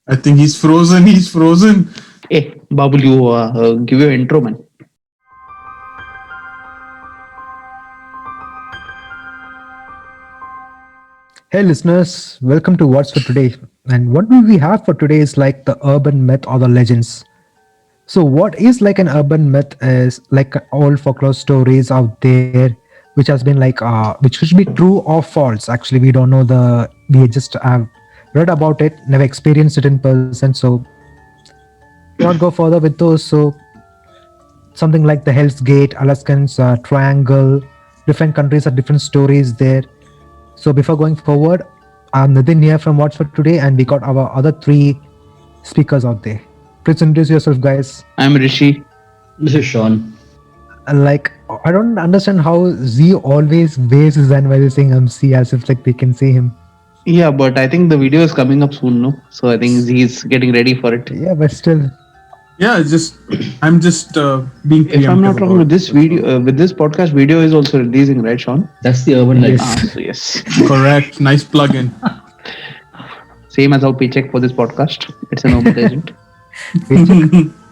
I think he's frozen. He's frozen. Hey, Babul, you give your intro, man. Hey listeners, welcome to What's for Today. And what will we have for today is like the urban myth or the legends. So what is like an urban myth is like all folklore stories out there which has been like which should be true or false. Actually we don't know we just have read about it, never experienced it in person. So cannot go further with those. So something like the Hell's Gate, Alaskans, Triangle, different countries have different stories there. So before going forward, I'm Nitin here from What's for Today, and we got our other three speakers out there. Please introduce yourself, guys. I'm Rishi. This is Sean. Like, I don't understand how Z always waves his hand while he's saying MC as if like they can see him. Yeah, but I think the video is coming up soon, no? So I think he's getting ready for it. Yeah, but still, Yeah, it's just I'm just being. If I'm not preemptive wrong, about with this it. video, with this podcast, video is also releasing, right, Sean? That's the urban legend. Ah, so yes. Correct. Nice plug-in. Same as our paycheck for this podcast. It's an urban legend.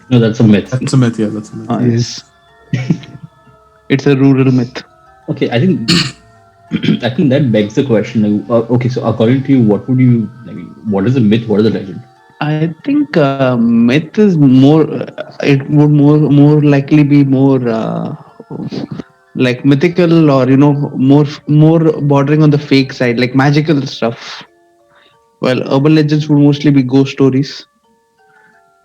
No, that's a myth. That's a myth. Yeah, that's a myth. Yes. It's a rural myth. Okay, I think I think that begs the question. Like, okay, so according to you, what would you? I mean, what is a myth? What is a legend? I think myth is more. It would more likely be more like mythical, or more bordering on the fake side, like magical stuff. Well, urban legends would mostly be ghost stories,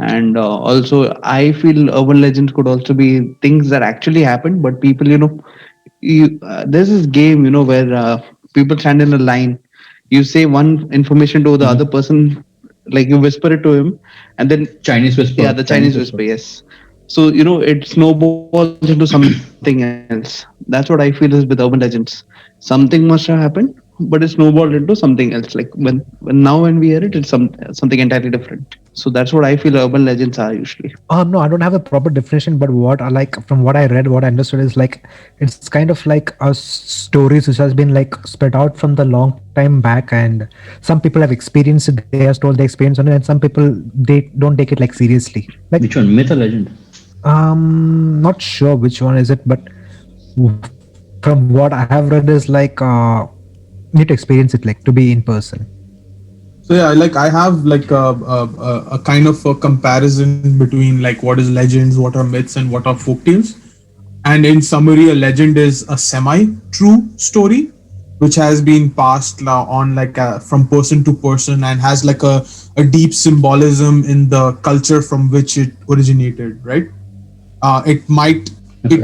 and also I feel urban legends could also be things that actually happened, but people, there's this game, where people stand in a line. You say one information to the Mhm. other person, like you whisper it to him, and then Chinese whisper. yeah, the Chinese whisper, yes. So it snowballs into something else. That's what I feel is with urban legends. Something must have happened, but it snowballed into something else. Like when now when we hear it, it's something entirely different. So that's what I feel urban legends are usually. no, I don't have a proper definition, but what I like from what I read, what I understood is like it's kind of like a stories which has been like spread out from the long time back, and some people have experienced it. They have told the experience on it, and some people they don't take it like seriously. Like Which one? Myth or legend? not sure which one is it, but w- from what I have read is like need to experience it like to be in person. So yeah, like I have like a kind of a comparison between like what is legends, what are myths, and what are folk tales. And in summary, a legend is a semi-true story which has been passed on like from person to person and has like a deep symbolism in the culture from which it originated, right? It might Okay.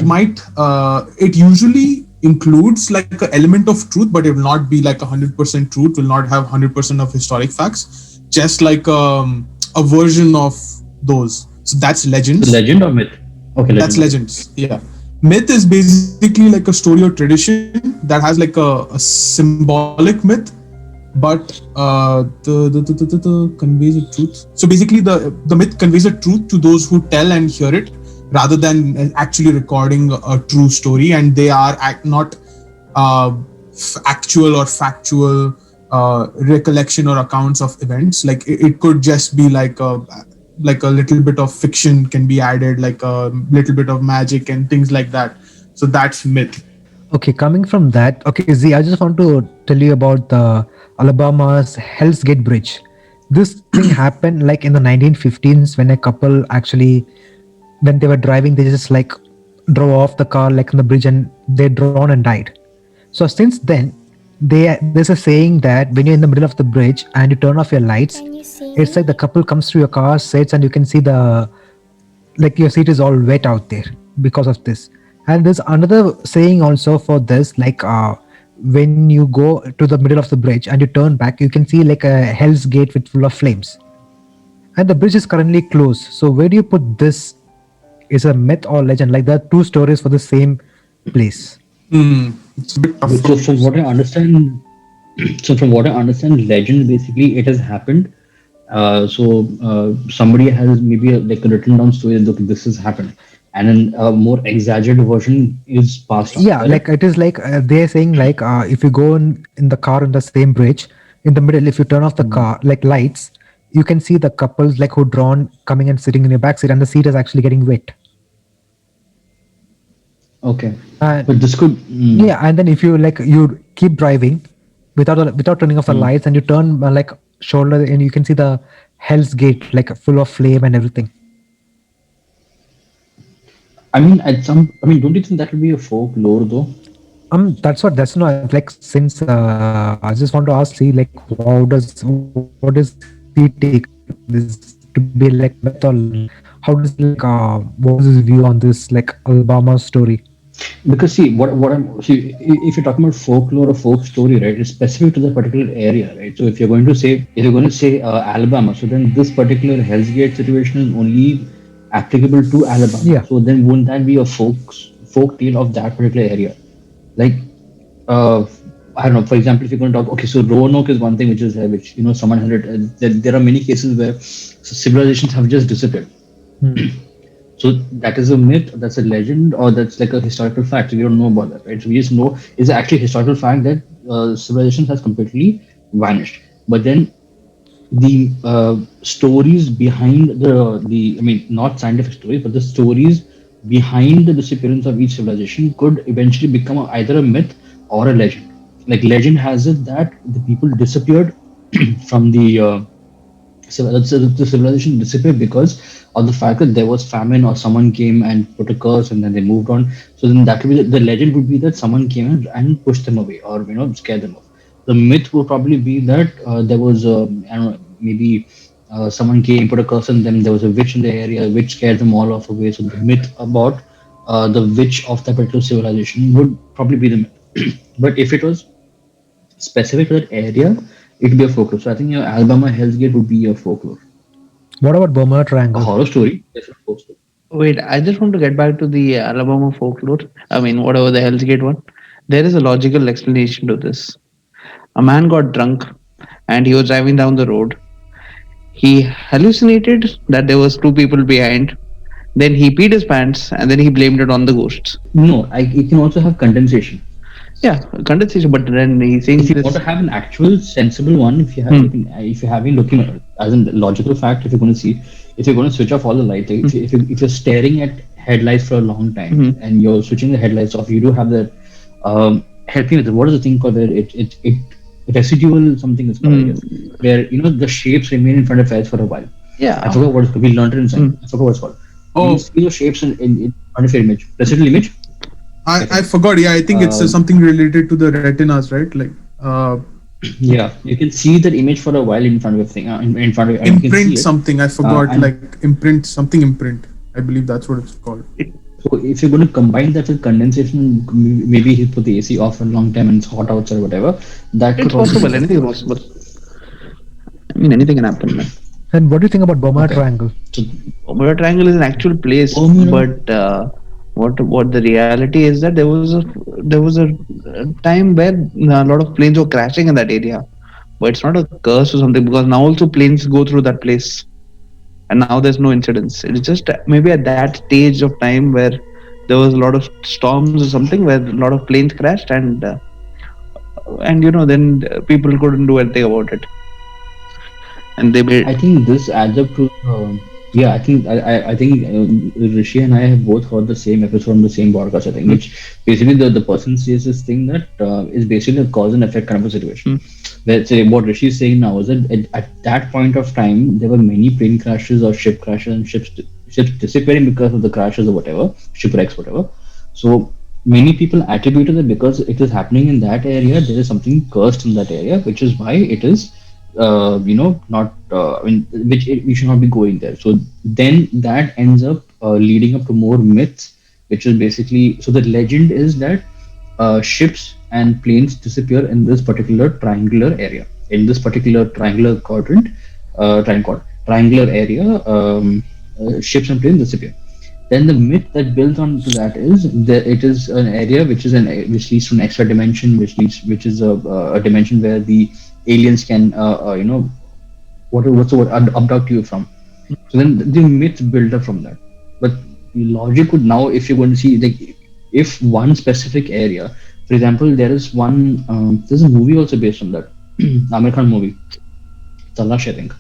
it usually includes like an element of truth, but it will not be like 100% truth, will not have 100% of historic facts, just like a version of those. So that's So legends. legend or myth? Okay, That's legend. legends. Yeah. Myth is basically like a story or tradition that has like a symbolic myth, but the conveys a truth. So basically, the myth conveys a truth to those who tell and hear it, rather than actually recording a true story, and they are not actual or factual recollection or accounts of events. Like it could just be like a little bit of fiction can be added, like a little bit of magic and things like that. So that's myth. Okay, coming from that, okay, Z, I just want to tell you about the Alabama's Hell's Gate Bridge. This thing happened like in the 1915s when a couple actually, when they were driving, they just like drove off the car like on the bridge and they drowned and died. So since then, there's a saying that when you're in the middle of the bridge and you turn off your lights, Can you see it's like me? the couple comes through your car, sits, and you can see the like your seat is all wet out there because of this. And there's another saying also for this, like when you go to the middle of the bridge and you turn back, you can see like a Hell's Gate with full of flames, and the bridge is currently closed. So where do you put this? Is a myth or legend? Like there are two stories for the same place. It's a bit tough So from what I understand, so from what I understand, legend basically it has happened. Somebody has maybe like a written down story that okay, this has happened, and then a more exaggerated version is passed on. Yeah, Correct? like it is like they're saying like if you go in the car in the same bridge in the middle, if you turn off the car like lights, you can see the couples like who drawn coming and sitting in your back seat, and the seat is actually getting wet. Okay, And but this could. yeah, and then if you like you keep driving without turning off the lights, and you turn like shoulder, and you can see the Hell's Gate like full of flame and everything. I mean, at some. I mean, don't you think that will be a folklore though? That's not like since I just want to ask, see like what does he take this to be like myth, or how does like what is his view on this like Alabama story? Because see, what I'm see, if you're talking about folklore or folk story, right, it's specific to the particular area, right? So if you're going to say Alabama, so then this particular Hell's Gate situation is only applicable to Alabama. Yeah. So then wouldn't that be a folk tale of that particular area? Like, uh, I don't know. For example, if you're going to talk, okay, so Roanoke is one thing which is which someone had it. There are many cases where civilizations have just disappeared. So that is a myth, that's a legend, or that's like a historical fact. So we don't know about that, right? So we just know it's actually a historical fact that civilization has completely vanished. But then the stories behind I mean, not scientific stories, but the stories behind the disappearance of each civilization could eventually become either a myth or a legend. Like legend has it that the people disappeared from the civilization disappeared because of the fact that there was famine, or someone came and put a curse and then they moved on. So then that would be the legend would be that someone came and pushed them away, or scared them off. The myth would probably be that there was I don't know, maybe someone came, put a curse on them, there was a witch in the area which scared them all off away. So the myth about the witch of that particular civilization would probably be the myth. But if it was specific to that area, it would be a folklore. So I think your Alabama Hell's Gate would be a folklore. What about Bermuda A Triangle? horror story, yes, of course. Wait, I just want to get back to the Alabama folklore. I mean, whatever the Hell's Gate one. There is a logical explanation to this. A man got drunk and he was driving down the road. He hallucinated that there was two people behind. Then he peed his pants and then he blamed it on the ghosts. No, it can also have condensation. Yeah, condensation. But then he's saying If you this. want to have an actual sensible one, if you have, if you're having looking as a logical fact, if you're going to see, if you're going to switch off all the lights, if you're staring at headlights for a long time and you're switching the headlights off, you do have that. Help me with what is the thing called where it residual something is called, I guess, where the shapes remain in front of eyes for a while. Yeah. I forgot what it's called. We learned it in science. I forgot what it's called. Oh. You see those shapes in front of your image, residual image. I forgot. Yeah, I think it's something related to the retinas, right? Like Yeah, you can see that image for a while in front of your thing, in front of you. imprint something. I forgot. and- Like imprint something imprint. I believe that's what it's called. So if you're going to combine that with condensation, maybe he put the AC off for a long time and it's hot outside or whatever. That It's could also possible. Anything is possible. I mean, anything can happen, man. And what do you think about Bermuda Triangle? So, Bermuda Triangle is an actual place, but what the reality is that there was a time where a lot of planes were crashing in that area, but it's not a curse or something because now also planes go through that place, and now there's no incidents. It's just maybe at that stage of time where there was a lot of storms or something where a lot of planes crashed, and then people couldn't do anything about it, and they made. I think this adds up to. Yeah, I think Rishi and I have both heard the same episode on the same podcast. I think, which basically the person says this thing that is basically a cause and effect kind of a situation. Where say what Rishi is saying now is that at that point of time there were many plane crashes or ship crashes and ships disappearing because of the crashes or whatever, shipwrecks, whatever. So many people attributed it because it is happening in that area. There is something cursed in that area, which is why it is. Not we should not be going there. So then that ends up leading up to more myths, which is basically so the legend is that ships and planes disappear in this particular triangular area, in this particular triangular quadrant, triangular area. Ships and planes disappear. Then the myth that builds on to that is that it is an area which leads to an extra dimension, which is a dimension where the aliens can what's the word, abduct you from. So then the myths build up from that. But the logic would now, if you're going to see like if one specific area, for example, there's a movie also based on that Amir Khan movie, Talash, I think.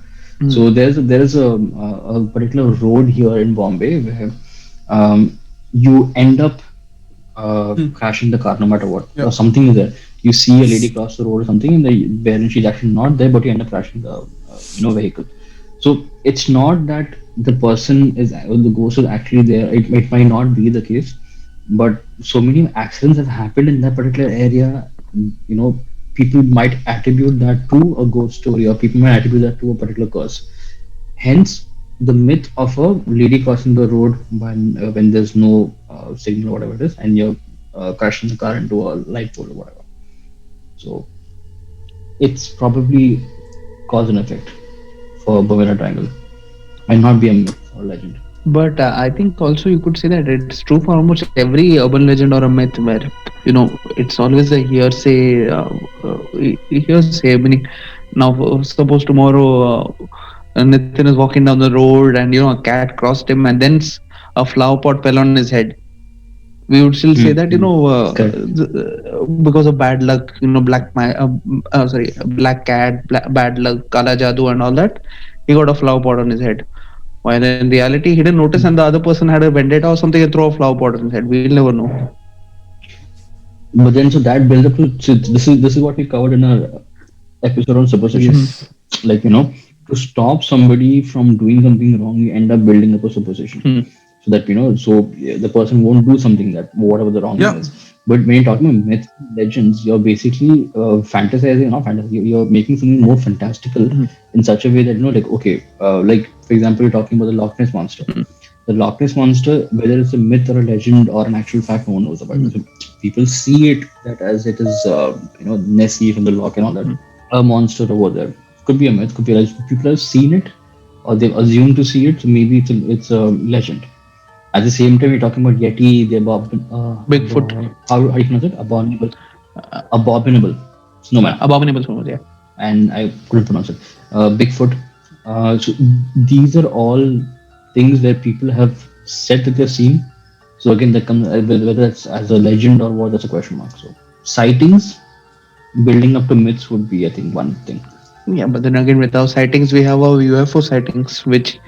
So there's a particular road here in Bombay where you end up crashing the car no matter what. Yeah. Or something is there. You see a lady cross the road or something, and wherein she's actually not there, but you end up crashing the vehicle. So it's not that the person is or the ghost is actually there. It might not be the case, but so many accidents have happened in that particular area. People might attribute that to a ghost story, or people might attribute that to a particular curse. Hence, the myth of a lady crossing the road when there's no signal or whatever it is, and you're crashing the car into a light pole or whatever. So it's probably cause and effect for Bermuda Triangle, and not be a myth or legend. But I think also you could say that it's true for almost every urban legend or a myth where it's always a hearsay. Hearsay meaning now, suppose tomorrow Nitin is walking down the road and a cat crossed him and then a flower pot fell on his head. We would still say that Correct. because of bad luck, black cat, bad luck, kala jadoo, and all that, he got a flower pot on his head. While in reality, he didn't notice, and the other person had a vendetta or something and throw a flower pot on his head. We'll never know. But then, so that builds up to so this is what we covered in our episode on superstition. Like to stop somebody from doing something wrong, you end up building up a superstition. So that the person won't do something that whatever the wrong thing is. But when you're talking about myths, legends, you're basically fantasizing, not fantasy. You're making something more fantastical in such a way that like okay, like for example, you're talking about the Loch Ness monster. The Loch Ness monster, whether it's a myth or a legend or an actual fact, no one knows about it. So people see it that as it is, Nessie from the Loch and all that, a monster over there. Could be a myth, could be a legend. People have seen it or they've assumed to see it, so maybe it's a legend. At the same time, we're talking about Yeti, the Bigfoot. How do you pronounce it? Abominable snowman. Abominable snowman, yeah. And I couldn't pronounce it. Bigfoot. So these are all things where people have said that they've seen. So again, that comes whether it's as a legend or what, that's a question mark. So sightings, building up to myths would be, I think, one thing. Yeah, but then again, with our sightings, we have our UFO sightings, which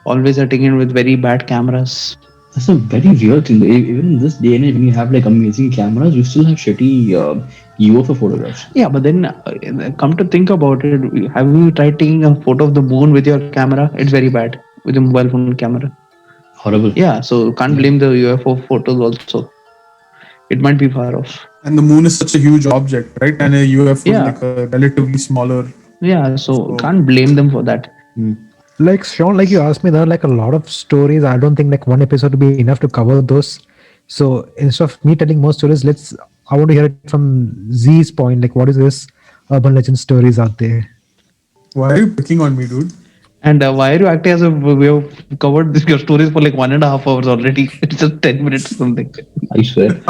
always are taken with very bad cameras. That's a very weird thing. Even in this day and age, when you have like amazing cameras, you still have shitty UFO photographs. Yeah, but then come to think about it, have you tried taking a photo of the moon with your camera? It's very bad with your mobile phone camera. Horrible. Yeah, so can't blame the UFO photos also. It might be far off. And the moon is such a huge object, right? And a UFO is like a relatively smaller. Yeah, so can't blame them for that. Like Sean, like you asked me, there are like a lot of stories. I don't think like one episode would be enough to cover those. So instead of me telling more stories, I want to hear it from Z's point. Like, what is this urban legend stories out there? Why are you picking on me, dude? And why are you acting as if we have covered your stories for like 1.5 hours already? It's just 10 minutes or something. I swear.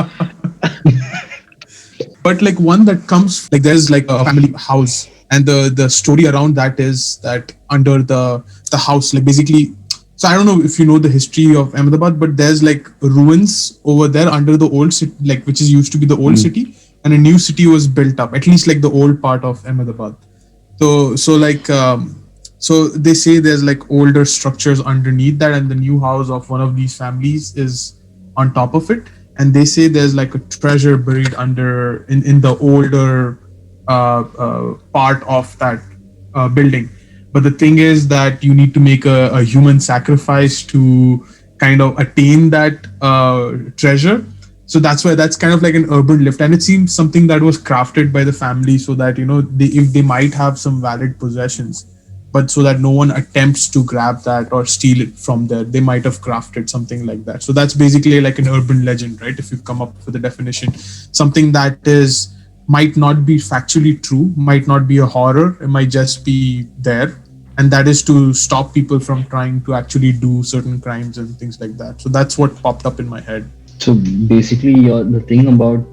But like one that comes, like there's like a family house, and the story around that is that under the house, like basically, so I don't know if you know the history of Ahmedabad, but there's like ruins over there under the old city, like which is used to be the old city, and a new city was built up, at least like the old part of Ahmedabad. So they say there's like older structures underneath that, and the new house of one of these families is on top of it, and they say there's like a treasure buried under in the older part of that building. But the thing is that you need to make a human sacrifice to kind of attain that treasure. So that's why that's kind of like an urban lift, and it seems something that was crafted by the family so that if they might have some valid possessions, but so that no one attempts to grab that or steal it from there, they might have crafted something like that. So that's basically like an urban legend, right? If you come up with a definition, something that is might not be factually true, might not be a horror, it might just be there, and that is to stop people from trying to actually do certain crimes and things like that. So that's what popped up in my head. So basically, the thing about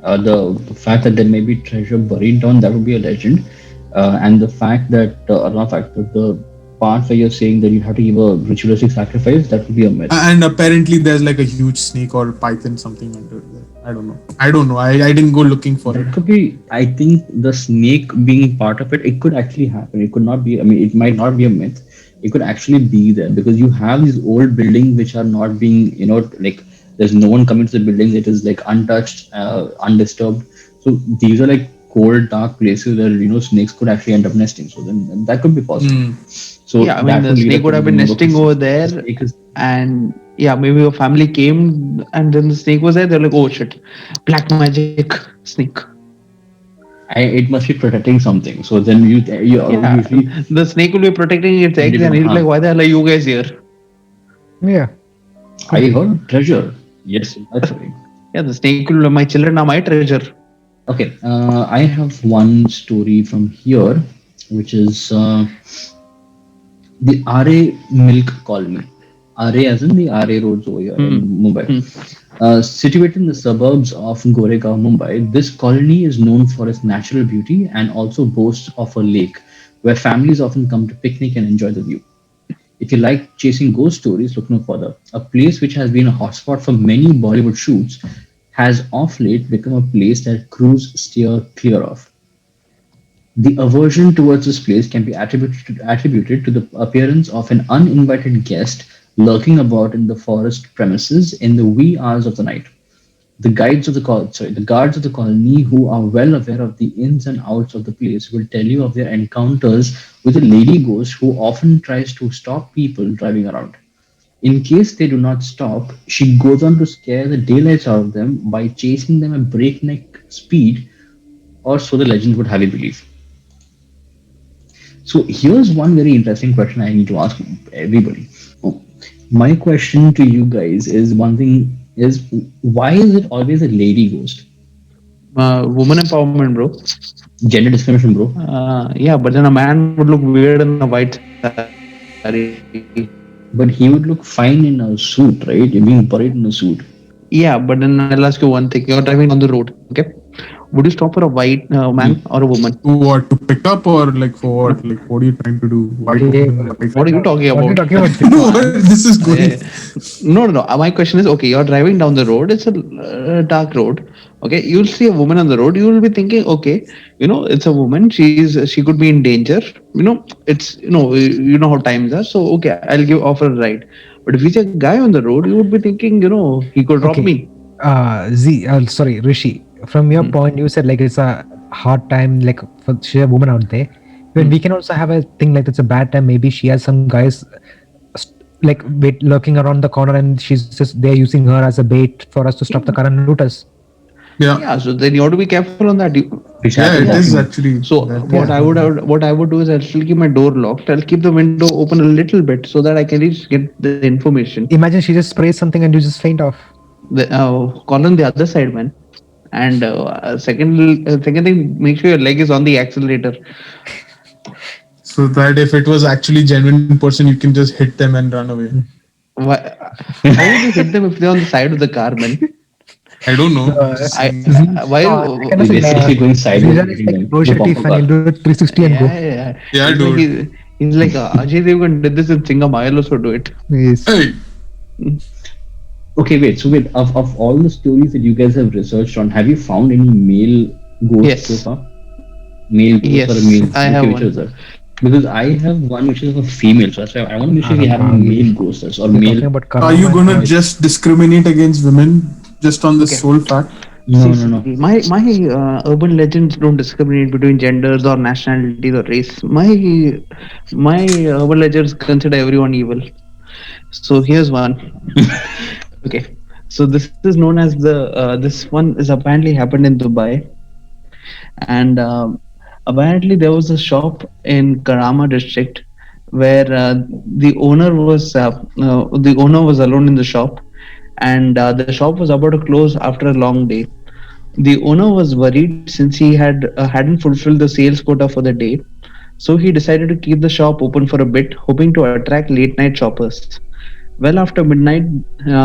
the fact that there may be treasure buried down, that would be a legend, and the fact that the part where you're saying that you have to give a ritualistic sacrifice, that would be a myth. And apparently, there's like a huge snake or python something under there. I don't know. I didn't go looking for That it. could be. I think the snake being part of it, it could actually happen. It could not be. I mean, it might not be a myth. It could actually be there because you have these old buildings which are not being, like there's no one coming to the building. It is like untouched, undisturbed. So these are like cold, dark places where snakes could actually end up nesting. So then that could be possible. Hmm. So Yeah, I mean that the would lead snake up would to have the been number of nesting over the there, snake is. and yeah, maybe your family came and then the snake was there. They're like, oh shit, black magic snake. It must be protecting something. So then you Yeah, usually the snake will be protecting its end eggs, it and on he'll be like, harm. why the hell are you guys here? Yeah. I heard treasure. Yes, that's right. Yeah, the snake will be, my children are my treasure. Okay, I have one story from here, which is the RA Milk Colony. RA as in the RA roads over here in Mumbai. Hmm. Situated in the suburbs of Goregaon, Mumbai, this colony is known for its natural beauty and also boasts of a lake where families often come to picnic and enjoy the view. If you like chasing ghost stories, look no further. A place which has been a hotspot for many Bollywood shoots has of late become a place that crews steer clear of. The aversion towards this place can be attributed to the appearance of an uninvited guest lurking about in the forest premises in the wee hours of the night. The guards of the colony, who are well aware of the ins and outs of the place, will tell you of their encounters with a lady ghost who often tries to stop people driving around. In case they do not stop, she goes on to scare the daylights out of them by chasing them at breakneck speed, or so the legend would have you believe. So here's one very interesting question I need to ask everybody. Oh, my question to you guys is one thing is why is it always a lady ghost? Woman empowerment, bro. Gender discrimination, bro. Yeah, but then a man would look weird in a white saree. But he would look fine in a suit, right? You're being buried in a suit. Yeah, but then I'll ask you one thing. You're driving on the road, okay? Would you stop for a white man or a woman? To what? To pick up or like for what? Like what are you trying to do? White Yeah. woman, white- What are you talking What are you about? talking about? No, this is good. No. My question is, okay, you're driving down the road. It's a dark road. Okay, you'll see a woman on the road. You will be thinking, okay, it's a woman. She could be in danger. It's you know how times are. So okay, I'll offer a ride. But if it's a guy on the road, you would be thinking, he could drop Okay. me. Sorry, Rishi. From your point, you said like it's a hard time, like for she's a woman out there. When we can also have a thing like it's a bad time. Maybe she has some guys like wait lurking around the corner, and she's just they're using her as a bait for us to stop the car and loot us. Yeah, Yeah, so then you have to be careful on that. Which yeah, it happens is often. actually. So what I would do is I'll still keep my door locked. I'll keep the window open a little bit so that I can just get the information. Imagine she just sprays something and you just faint off. Call on the other side, man. And second thing, make sure your leg is on the accelerator. So that if it was actually genuine person, you can just hit them and run away. Why, how would you hit them if they're on the side of the car, man? I don't know. Why? I can He's also, basically going sideways. Vijay is like Roshan Bumper Tiff car. and he'll do it 360 and go. Yeah. Yeah, He's dude. Like, he's like Ajay Devgan did this in Singam. I'll also do it. Yes. Hey, Okay, wait. So wait, of all the stories that you guys have researched on, have you found any male ghosts Yes. so far? Male ghosts Yes, or male? I have which one. is that? Because I have one which is of a female, so that's why I want to make sure we have any male ghosts or We're male. talking about are you karma. gonna just discriminate against women just on the sole fact? No. My urban legends don't discriminate between genders or nationalities or race. My urban legends consider everyone evil. So here's one. Okay, so this is known as this one is apparently happened in Dubai, and apparently there was a shop in Karama district where the owner was alone in the shop, and the shop was about to close after a long day. The owner was worried since he hadn't fulfilled the sales quota for the day, so he decided to keep the shop open for a bit, hoping to attract late night shoppers. Well, after midnight,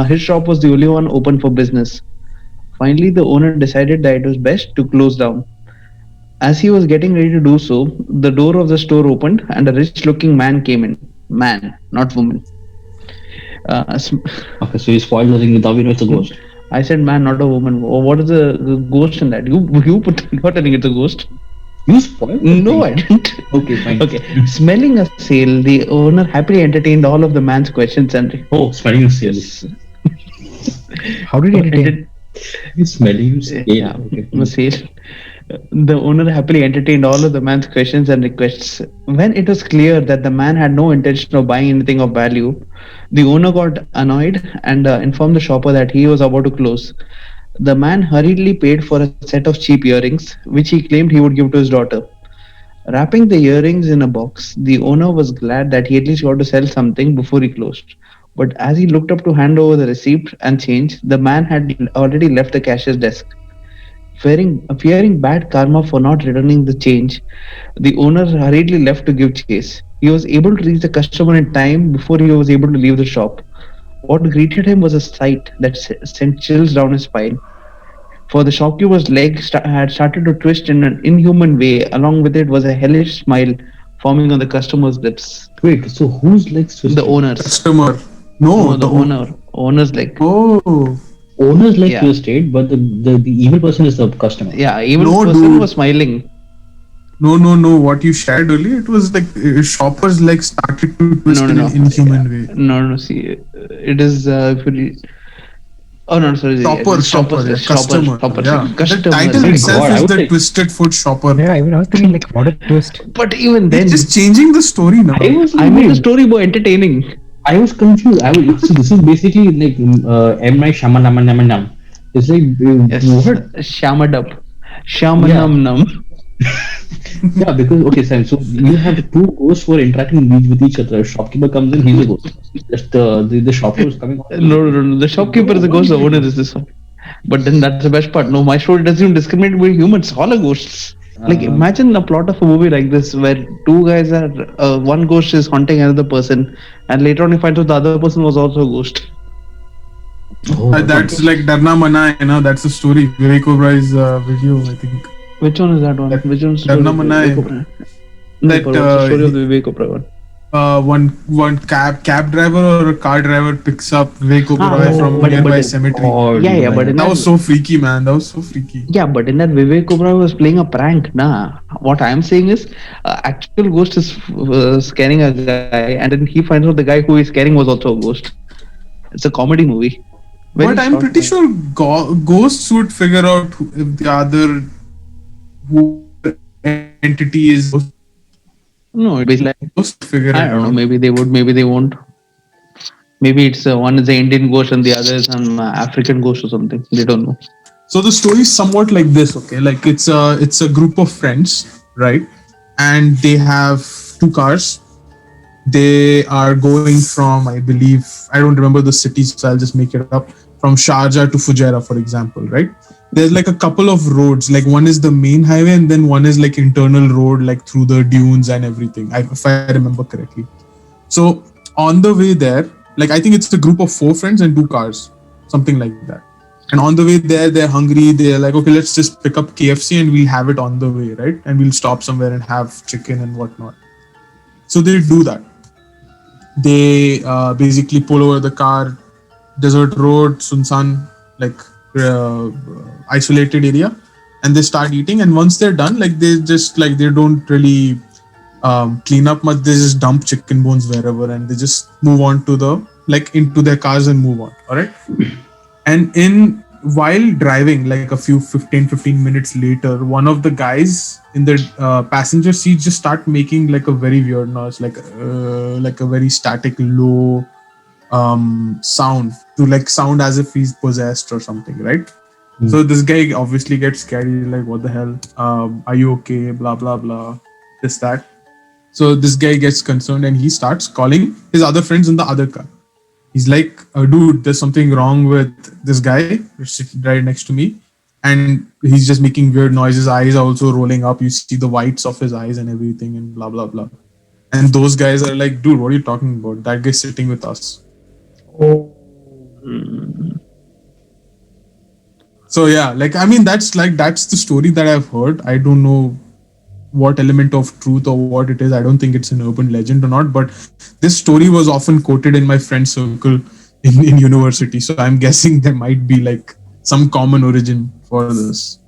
his shop was the only one open for business. Finally, the owner decided that it was best to close down. As he was getting ready to do so, the door of the store opened and a rich looking man came in. Man, not woman. Uh, sm- Okay, so you spoiled the thing without you know it's a ghost. I said man, not a woman. Oh, what is the ghost in that? You're telling it's a ghost. You spoiled the No, thing. I didn't. Okay, fine. Okay, smelling a sail, the owner happily entertained all of the man's questions and Oh, smelling of stale. How did he entertain? ended. It's smelling of stale. Yeah, Okay. a sail. The owner happily entertained all of the man's questions and requests. When it was clear that the man had no intention of buying anything of value, the owner got annoyed and informed the shopper that he was about to close. The man hurriedly paid for a set of cheap earrings, which he claimed he would give to his daughter. Wrapping the earrings in a box, the owner was glad that he at least got to sell something before he closed. But as he looked up to hand over the receipt and change, the man had already left the cashier's desk. Fearing bad karma for not returning the change, the owner hurriedly left to give chase. He was able to reach the customer in time before he was able to leave the shop. What greeted him was a sight that sent chills down his spine. For the shopkeeper's leg had started to twist in an inhuman way. Along with it was a hellish smile forming on the customer's lips. Wait, so whose legs twisted? The owner's. Customer. No, No, the owner's leg. Oh, Owner's leg Yeah. twisted, but the evil person is the customer. Yeah, even No, person dude. was smiling. no. What you shared earlier, it was like shoppers like started to twist No. in an inhuman way. No. See, it is. If you read, oh no, sorry. Shopper, Shopper, customer. Yeah. Customer. The title My itself God, I is would the say- Twisted Foot Shopper. Yeah, even I was thinking like, what a twist. But even then, It's just changing the story now. I made the story more entertaining. I was confused. So this is basically like M. Night Shyamalan. It's like Yes, what? Shamadub, Shamanam Num. Yeah, because okay, Sam. So you have two ghosts who are interacting with each other. Shopkeeper comes in, he's a ghost. Just the shopkeeper is coming. No. The shopkeeper is a ghost. The owner is this one. But then that's the best part. No, my story doesn't even discriminate between humans. All are ghosts. Like imagine a plot of a movie like this where two guys are one ghost is haunting another person, and later on he finds out the other person was also a ghost. Oh, That's like Darna Mana, that's the story. Vivek Oberai's video, I think. Which one is that one? Which one is the Darna story of Mana, Vivek Oberoi? No, that, but what's the story of the Vivek Oberoi one? One cab driver or a car driver picks up Vivek Oberoi from but- nearby but- cemetery. Yeah, but in That was so freaky, man. That was so freaky. Yeah, but in that Vivek Oberoi was playing a prank, nah. What I'm saying is, actual ghost is scaring a guy, and then he finds out the guy who is scaring was also a ghost. It's a comedy movie. Very But I'm short pretty time. sure ghosts would figure out if the other entity is No, it's like ghost figure it I don't know. out. Maybe they would. Maybe they won't. Maybe it's one is the Indian ghost and the other is an African ghost or something. They don't know. So the story is somewhat like this, okay? Like it's a group of friends, right? And they have two cars. They are going from, I believe, I don't remember the cities, so I'll just make it up. From Sharjah to Fujairah, for example, right? There's like a couple of roads. Like one is the main highway, and then one is like internal road, like through the dunes and everything. If I remember correctly. So on the way there, like I think it's a group of 4 friends and 2 cars, something like that. And on the way there, they're hungry. They're like, okay, let's just pick up KFC and we'll have it on the way, right? And we'll stop somewhere and have chicken and whatnot. So they do that. They basically pull over the car, desert road, Sunsan, like isolated area, and they start eating. And once they're done, like they just like they don't really clean up much. They just dump chicken bones wherever, and they just move on to the into their cars and move on. All right. And while driving, like a few 15 minutes later, one of the guys in the passenger seat just start making like a very weird noise, like a very static, low sound, to like sound as if he's possessed or something, right? So this guy obviously gets scared. He's like, what the hell? Are you okay? Blah, blah, blah. This, that. So this guy gets concerned and he starts calling his other friends in the other car. He's like, dude, there's something wrong with this guy sitting right next to me. And he's just making weird noises. Eyes are also rolling up. You see the whites of his eyes and everything and blah, blah, blah. And those guys are like, dude, what are you talking about? That guy's sitting with us. So yeah, like, I mean, that's the story that I've heard. I don't know what element of truth or what it is. I don't think it's an urban legend or not, but this story was often quoted in my friend circle in university. So I'm guessing there might be like some common origin for this.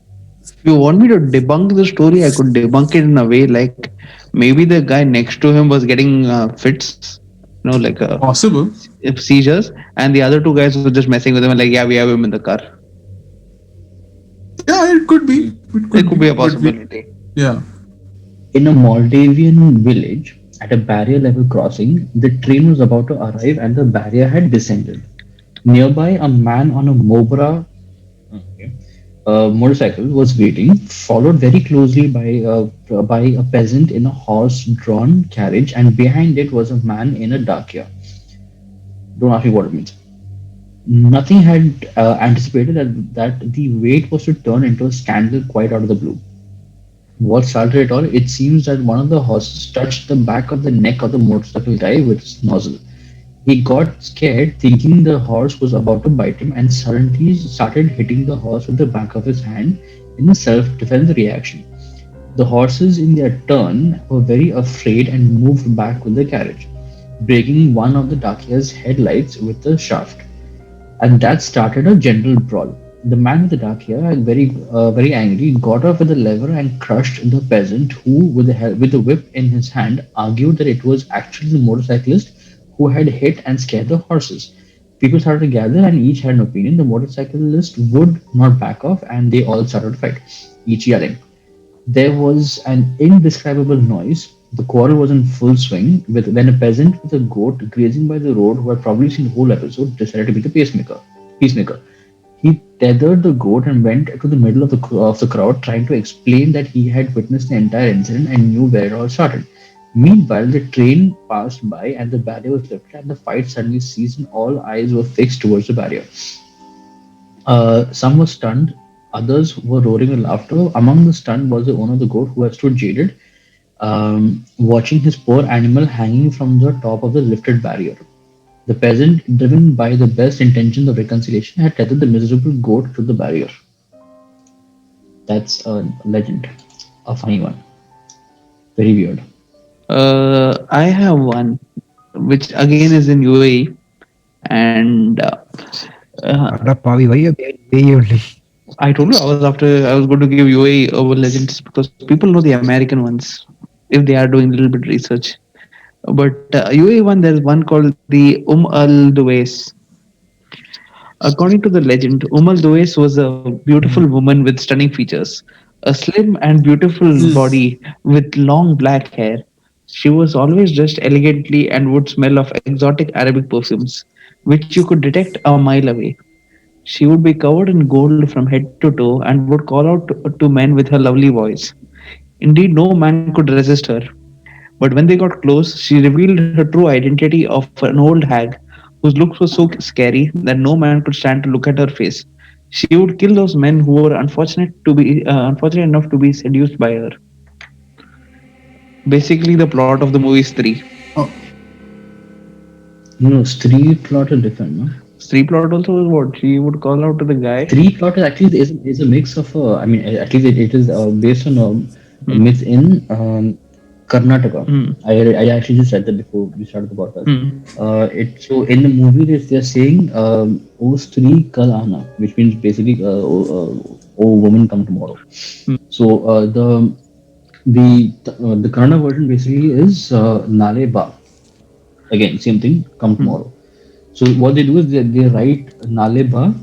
If you want me to debunk the story, I could debunk it in a way like maybe the guy next to him was getting fits, like Possible. seizures, and the other two guys were just messing with him and like, yeah, we have him in the car. Yeah, it could be. It could be a But possibility. yeah. In a Moldavian village, at a barrier level crossing, the train was about to arrive and the barrier had descended. Nearby, a man on a okay, motorcycle was waiting, followed very closely by a peasant in a horse-drawn carriage, and behind it was a man in a dakia. Don't ask me what it means. Nothing had anticipated that the wait was to turn into a scandal quite out of the blue. What started it all? It seems that one of the horses touched the back of the neck of the motorcycle guy with its nozzle. He got scared, thinking the horse was about to bite him, and suddenly started hitting the horse with the back of his hand in a self-defense reaction. The horses, in their turn, were very afraid and moved back with the carriage, breaking one of the Dakia's headlights with the shaft, and that started a general brawl. The man with the Dakia, very angry, got off with the lever and crushed the peasant, who, with the whip in his hand, argued that it was actually the motorcyclist who had hit and scared the horses. People started to gather, and each had an opinion. The motorcyclist would not back off, and they all started to fight, each yelling. There was an indescribable noise. The quarrel was in full swing when a peasant with a goat grazing by the road, who had probably seen the whole episode, decided to be the peacemaker. He tethered the goat and went to the middle of the crowd, trying to explain that he had witnessed the entire incident and knew where it all started. Meanwhile, the train passed by and the barrier was lifted, and the fight suddenly ceased, and all eyes were fixed towards the barrier. Some were stunned, others were roaring with laughter. Among the stunned was the owner of the goat, who had stood jaded, watching his poor animal hanging from the top of the lifted barrier. The peasant, driven by the best intentions of reconciliation, had tethered the miserable goat to the barrier. That's a legend, a funny one, very weird. I have one, which again is in UAE, and Pavi, why you being only? I told you I was going to give UAE urban legends because people know the American ones if they are doing a little bit research. But UAE one, there's one called the Al Duwais. According to the legend, Al Duwais was a beautiful woman with stunning features, a slim and beautiful body with long black hair. She was always dressed elegantly and would smell of exotic Arabic perfumes, which you could detect a mile away. She would be covered in gold from head to toe and would call out to men with her lovely voice. Indeed, no man could resist her. But when they got close, she revealed her true identity of an old hag whose looks were so scary that no man could stand to look at her face. She would kill those men who were unfortunate enough to be seduced by her. Basically, the plot of the movie is three. Oh, No, street plot is different, no? Three plot also is what she would call out to the guy. Street plot is actually is a mix of I mean, at least it is based on a myth in Karnataka. I actually just said that before we started the podcast. So in the movie they're saying "O Stri Kal Aana," which means basically "Oh woman, come tomorrow." So the Kannada version basically is "Nale Ba." Again, same thing. Come tomorrow. So what they do is they write "Nale Ba"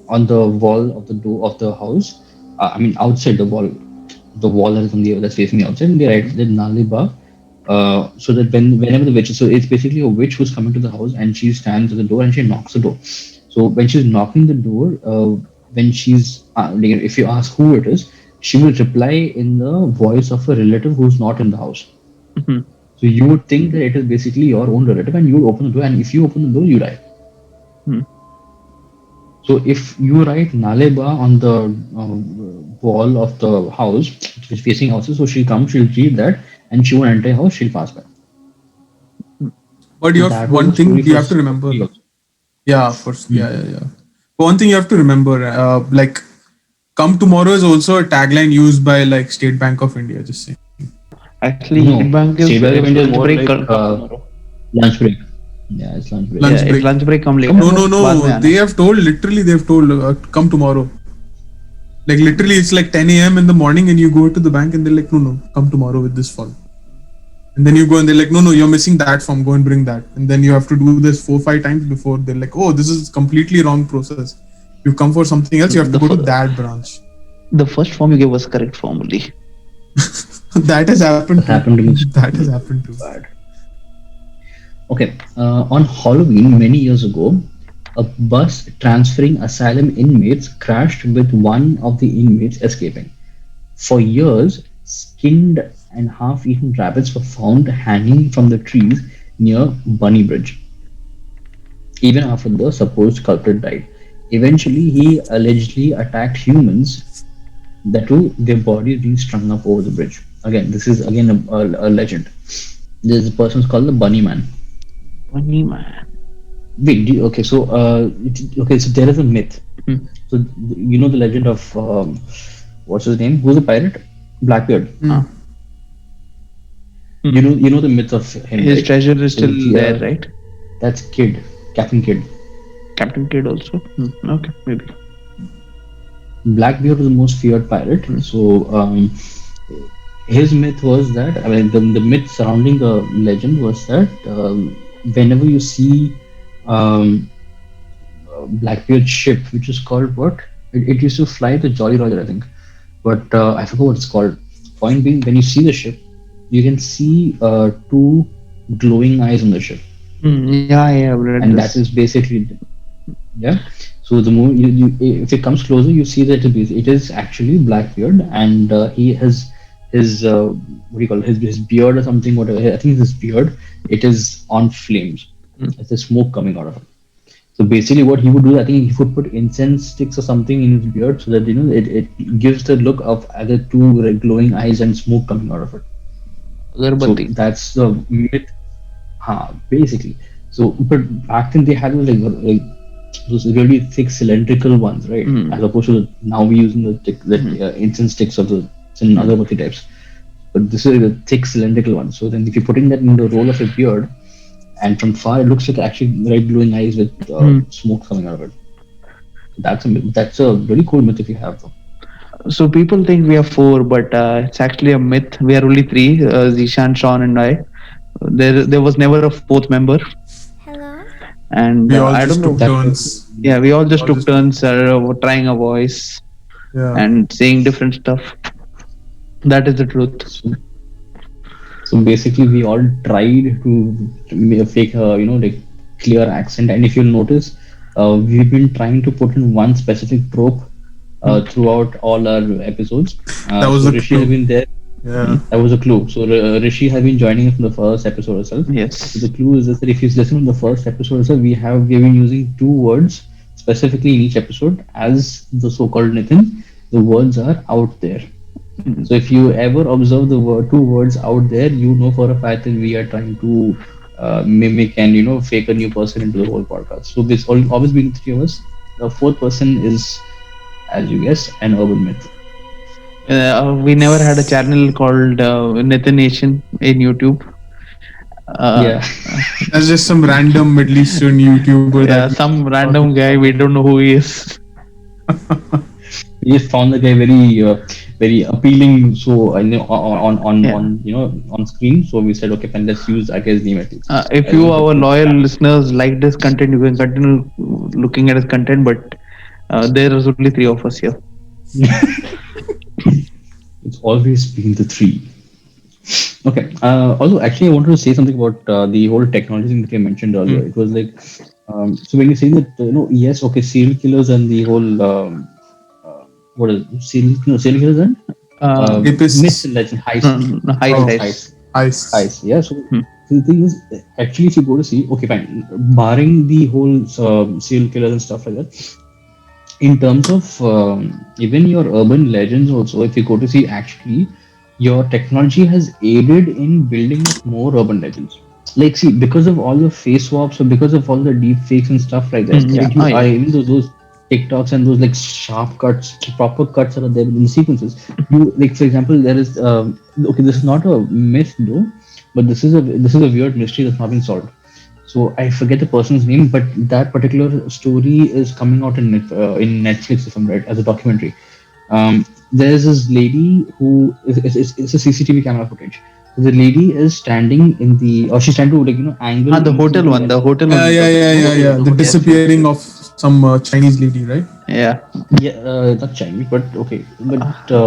on the wall of the door of the house. I mean, outside the wall that is that's facing the outside. And they write the "Nale Ba," so that whenever the witch, so it's basically a witch who's coming to the house and she stands at the door and she knocks the door. So when she's knocking the door, when she's if you ask who it is, she will reply in the voice of a relative who's not in the house. So you would think that it is basically your own relative, and you would open the door, and if you open the door, you die. So if you write "Naleba" on the wall of the house, which is facing houses, so she'll come, she'll read that, and she won't enter your house, she'll pass by. but you That have was one the thing story you for have to remember. Stri. Yeah, first. Yeah. One thing you have to remember, like, "Come tomorrow" is also a tagline used by like State Bank of India. Just saying. Actually, No, State Bank is State Bank of India is lunch more break like tomorrow. lunch break. Yeah, it's lunch break. Yeah, Lunch it's break. lunch break. Come later. No, no, बाद में no. आना. They have told, literally, they've told, come tomorrow. Like, literally, it's like 10 a.m. in the morning, and you go to the bank, and they're like, no, no, come tomorrow with this form. And then you go, and they're like, no, no, you're missing that form. Go and bring that. And then you have to do this 4, 5 times before they're like, oh, this is completely wrong process. You come for something else, you have to The go to fir- that branch. The first form you gave was correct form only. That has happened. That happened to me. That has happened too. Bad. Okay, on Halloween many years ago, a bus transferring asylum inmates crashed with one of the inmates escaping. For years, skinned and half-eaten rabbits were found hanging from the trees near Bunny Bridge, even after the supposed culprit died. Eventually, he allegedly attacked humans, that too, their bodies being strung up over the bridge. Again, this is again a legend. This person is called the Bunny Man. Funny man. Wait, okay, so okay, so there is a myth. Hmm. So you know the legend of what's his name? Who's the pirate? Blackbeard. You know the myth of him. His right? treasure is still Yeah. there, right? That's Kidd, Captain Kidd. Captain Kidd also. Okay, maybe. Blackbeard was the most feared pirate. So his myth was that, I mean, the myth surrounding the legend was that whenever you see Blackbeard's ship, which is called what? It used to fly the Jolly Roger, I think, but I forgot what it's called. Point being, when you see the ship, you can see two glowing eyes on the ship, Yeah, I've read and this. that is basically, yeah. So the more if it comes closer, you see that it is actually Blackbeard, and he has his what do you call it? His beard or something, whatever. I think it's his beard. It is on flames. There's smoke coming out of it. So basically, what he would do, I think he would put incense sticks or something in his beard, so that it gives the look of either two glowing eyes and smoke coming out of it. So Agarbatti. that's the myth. Basically. So, but back then they had like those really thick cylindrical ones, right? As opposed to now we using the incense sticks of the and other Agarbatti types. But this is a thick cylindrical one. So then if you're putting that in the roll of a beard, and from far it looks like actually red glowing eyes with smoke coming out of it. That's a really cool myth if you have though. So people think we are four, but it's actually a myth. We are only three: Zishan, Sean, and I. There was never a fourth member, Hello? and We all I just don't know. took turns. Yeah, we all just took turns trying a voice Yeah. and saying different stuff. That is the truth. So basically, we all tried to fake a like clear accent, and if you'll notice, we've been trying to put in one specific trope throughout all our episodes. That was so the Rishi has clue. been there. Yeah. That was a clue. So Rishi has been joining us from the first episode itself. Yes. So the clue is that if you listen to the first episode itself, we've been using two words specifically in each episode as the so-called Nitin. The words are out there. So if you ever observe the two words out there, you know for a fact that we are trying to mimic and fake a new person into the whole podcast. So this always been the three of us. The fourth person is, as you guessed, an urban myth. We never had a channel called Nathan Nation in YouTube. Yeah. That's just some random Middle Eastern YouTuber Yeah, that some random guy, we don't know who he is. We just found the guy very appealing. So I know on Yeah. on screen. So we said, okay, fine, let's use that guy's name at least. If you, our loyal listeners, like this content, you can continue looking at his content. But there is only three of us here. It's always been the three. Okay. Also, actually, I wanted to say something about the whole technology thing that you mentioned earlier. It was like, so when you say that, yes, okay, serial killers and the whole, what is it? Serial killers and Rapists. myths and legend, Heist. Ice. Yeah. So the thing is, actually, if you go to see, okay, fine, barring the whole serial killers and stuff like that, in terms of even your urban legends also, if you go to see, actually, your technology has aided in building up more urban legends. Like, see, because of all the face swaps or because of all the deep fakes and stuff like that, Yeah. right, even those TikToks and those like sharp cuts, proper cuts that are there in sequences. You like, for example, there is okay, this is not a myth though, but this is a weird mystery that's not been solved. So I forget the person's name, but that particular story is coming out in Netflix, if I'm right, as a documentary. There's this lady who is a CCTV camera footage. The lady is standing in the, or she's trying to, like, angle The into hotel the one, the elevator. hotel one Yeah, you're yeah, talking yeah, about. yeah, Yeah, yeah. the The hotel. disappearing of some Chinese lady, right? Yeah. Yeah, not Chinese, but okay, but the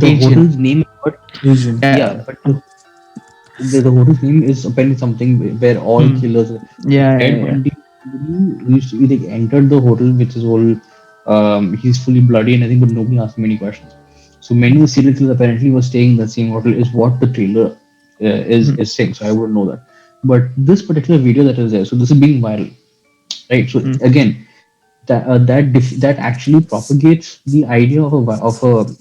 Asian. hotel's name, but Asian. Yeah. yeah, but the hotel's name is apparently something where all Hmm. killers, Yeah, yeah, Ted yeah. Bundy used to be like entered the hotel, which is all he's fully bloody and everything, but nobody asked him any questions. So many of the serial killers apparently were staying in the same hotel, is what the trailer Hmm. is saying. So I wouldn't know that, but this particular video that is there, so this is being viral, right? So Hmm. again, that actually propagates the idea of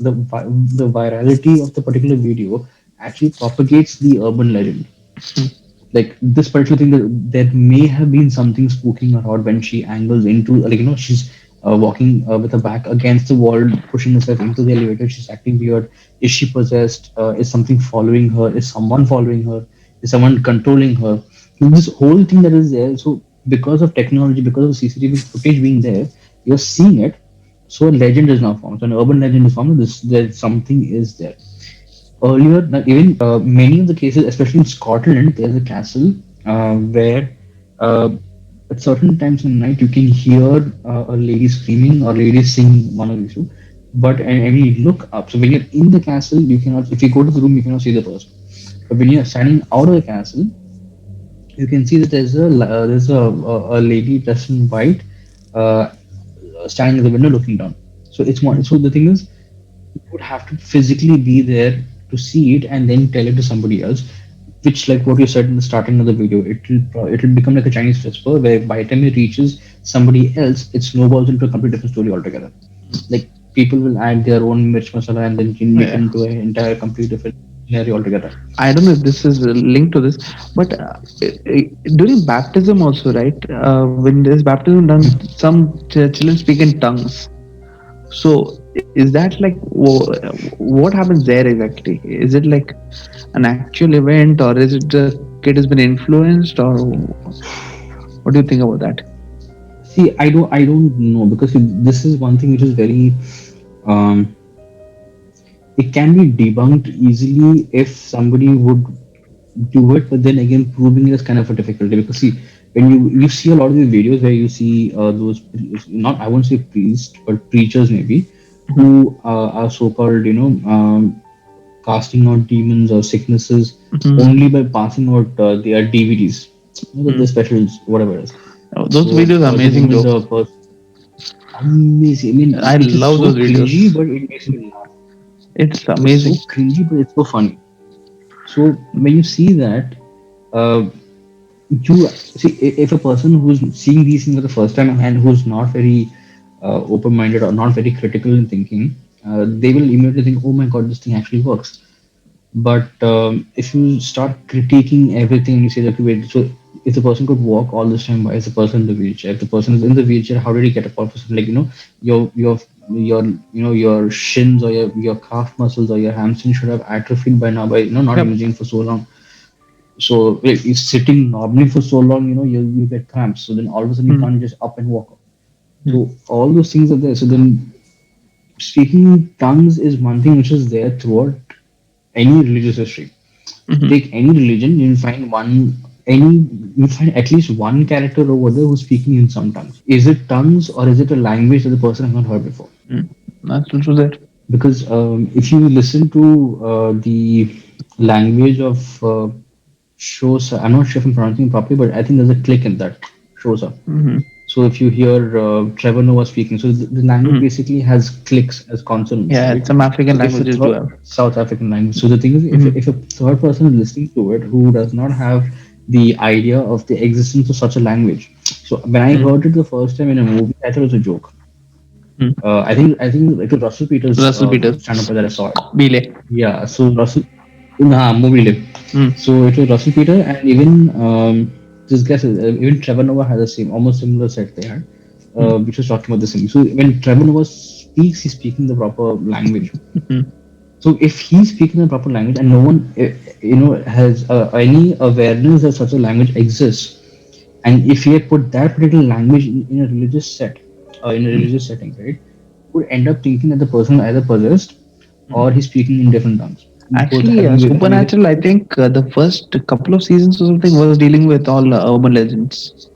the virality of the particular video actually propagates the urban legend. Hmm. Like this particular thing, that there may have been something spooking around when she angles into, like, she's walking with her back against the wall, pushing herself into the elevator. She's acting weird. Is she possessed? Is something following her? Is someone following her? Is someone controlling her? This whole thing that is there. So because of technology, because of CCTV footage being there, you're seeing it. So a legend is now formed. So an urban legend is formed. This that something is there. Earlier, even many of the cases, especially in Scotland, there's a castle where uh, at certain times in the night you can hear a lady screaming or lady sing one of these two. But and when you look up, so when you're in the castle, you cannot. If you go to the room, you cannot see the person. But when you're standing out of the castle, you can see that there's a lady dressed in white, uh, standing at the window looking down. So it's one. So the thing is, would have to physically be there to see it and then tell it to somebody else, which, like what you said in the starting of the video, it'll become like a Chinese whisper, where by the time it reaches somebody else, it snowballs into a completely different story altogether. Like people will add their own mirch masala and then can make it Yeah. into an entire complete different scenario altogether. I don't know if this is linked to this, but during baptism also, right? When there's baptism done, some children speak in tongues. So is that like what happens there exactly? Is it like an actual event, or is it the kid has been influenced, or what do you think about that? See, I don't know, because this is one thing which is very um it can be debunked easily if somebody would do it, but then again, proving it is kind of a difficulty, because see, when you see a lot of these videos where you see not, I won't say priests, but preachers maybe, Mhm. who are so-called, casting out demons or sicknesses Mhm. only by passing out their DVDs, the Mhm. specials, whatever it is. Oh, those So videos are the amazing moment though. the person, amazing. I I mean, it is love so those cringy, videos. but it makes me laugh. It's It is so amazing. cringy, but it's so funny. So when you see that, uh, you see, if a person who's seeing these things for the first time and who's not very open-minded or not very critical in thinking, they will immediately think, "Oh my God, this thing actually works." But if you start critiquing everything, you say, "Okay, wait, so if the person could walk all this time, why is the person in the wheelchair? If the person is in the wheelchair, how did he get up off his, like, your shins or your calf muscles or your hamstrings should have atrophied by now, by not Yep. using for so long. So if sitting normally for so long, you get cramps. So then all of a sudden you Mm. can't just up and walk. Mm. So all those things are there. So then speaking in tongues is one thing which is there throughout any religious history. Mhm. Take any religion, you find at least one character over there who's speaking in some tongues. Is it tongues or is it a language that the person has not heard before? Mm. That's also there. Because if you listen to the language of Shosa, I'm not sure if I'm pronouncing it properly, but I think there's a click in that Shosa. Hmm. So if you hear Trevor Noah speaking, so the language Hmm. basically has clicks as consonants, Yeah, right? some African So if a languages do third have. South African language, so the thing is, Hmm. if a third person is listening to it who does not have the idea of the existence of such a language, so when I Mm. heard it the first time in a movie, I thought it was a joke. Mm. I think it was Russell Peters Russell Peters, stand up that I saw it. Bile. Yeah, so Russell, nah, movie lip. Mm. So it was Russell Peter, and even this guy, even Trevor Noah has the same, almost similar set they had, Mm. which was talking about the same. So when Trevor Noah speaks, he's speaking the proper language. Mm. So if he's speaking the proper language and no one, has any awareness that such a language exists, And if he had put that particular language in a religious in a religious setting, right, would end up thinking that the person either possessed or he's speaking in different tongues. Both Actually, having the Supernatural, I think the first couple of seasons or something was dealing with all urban legends.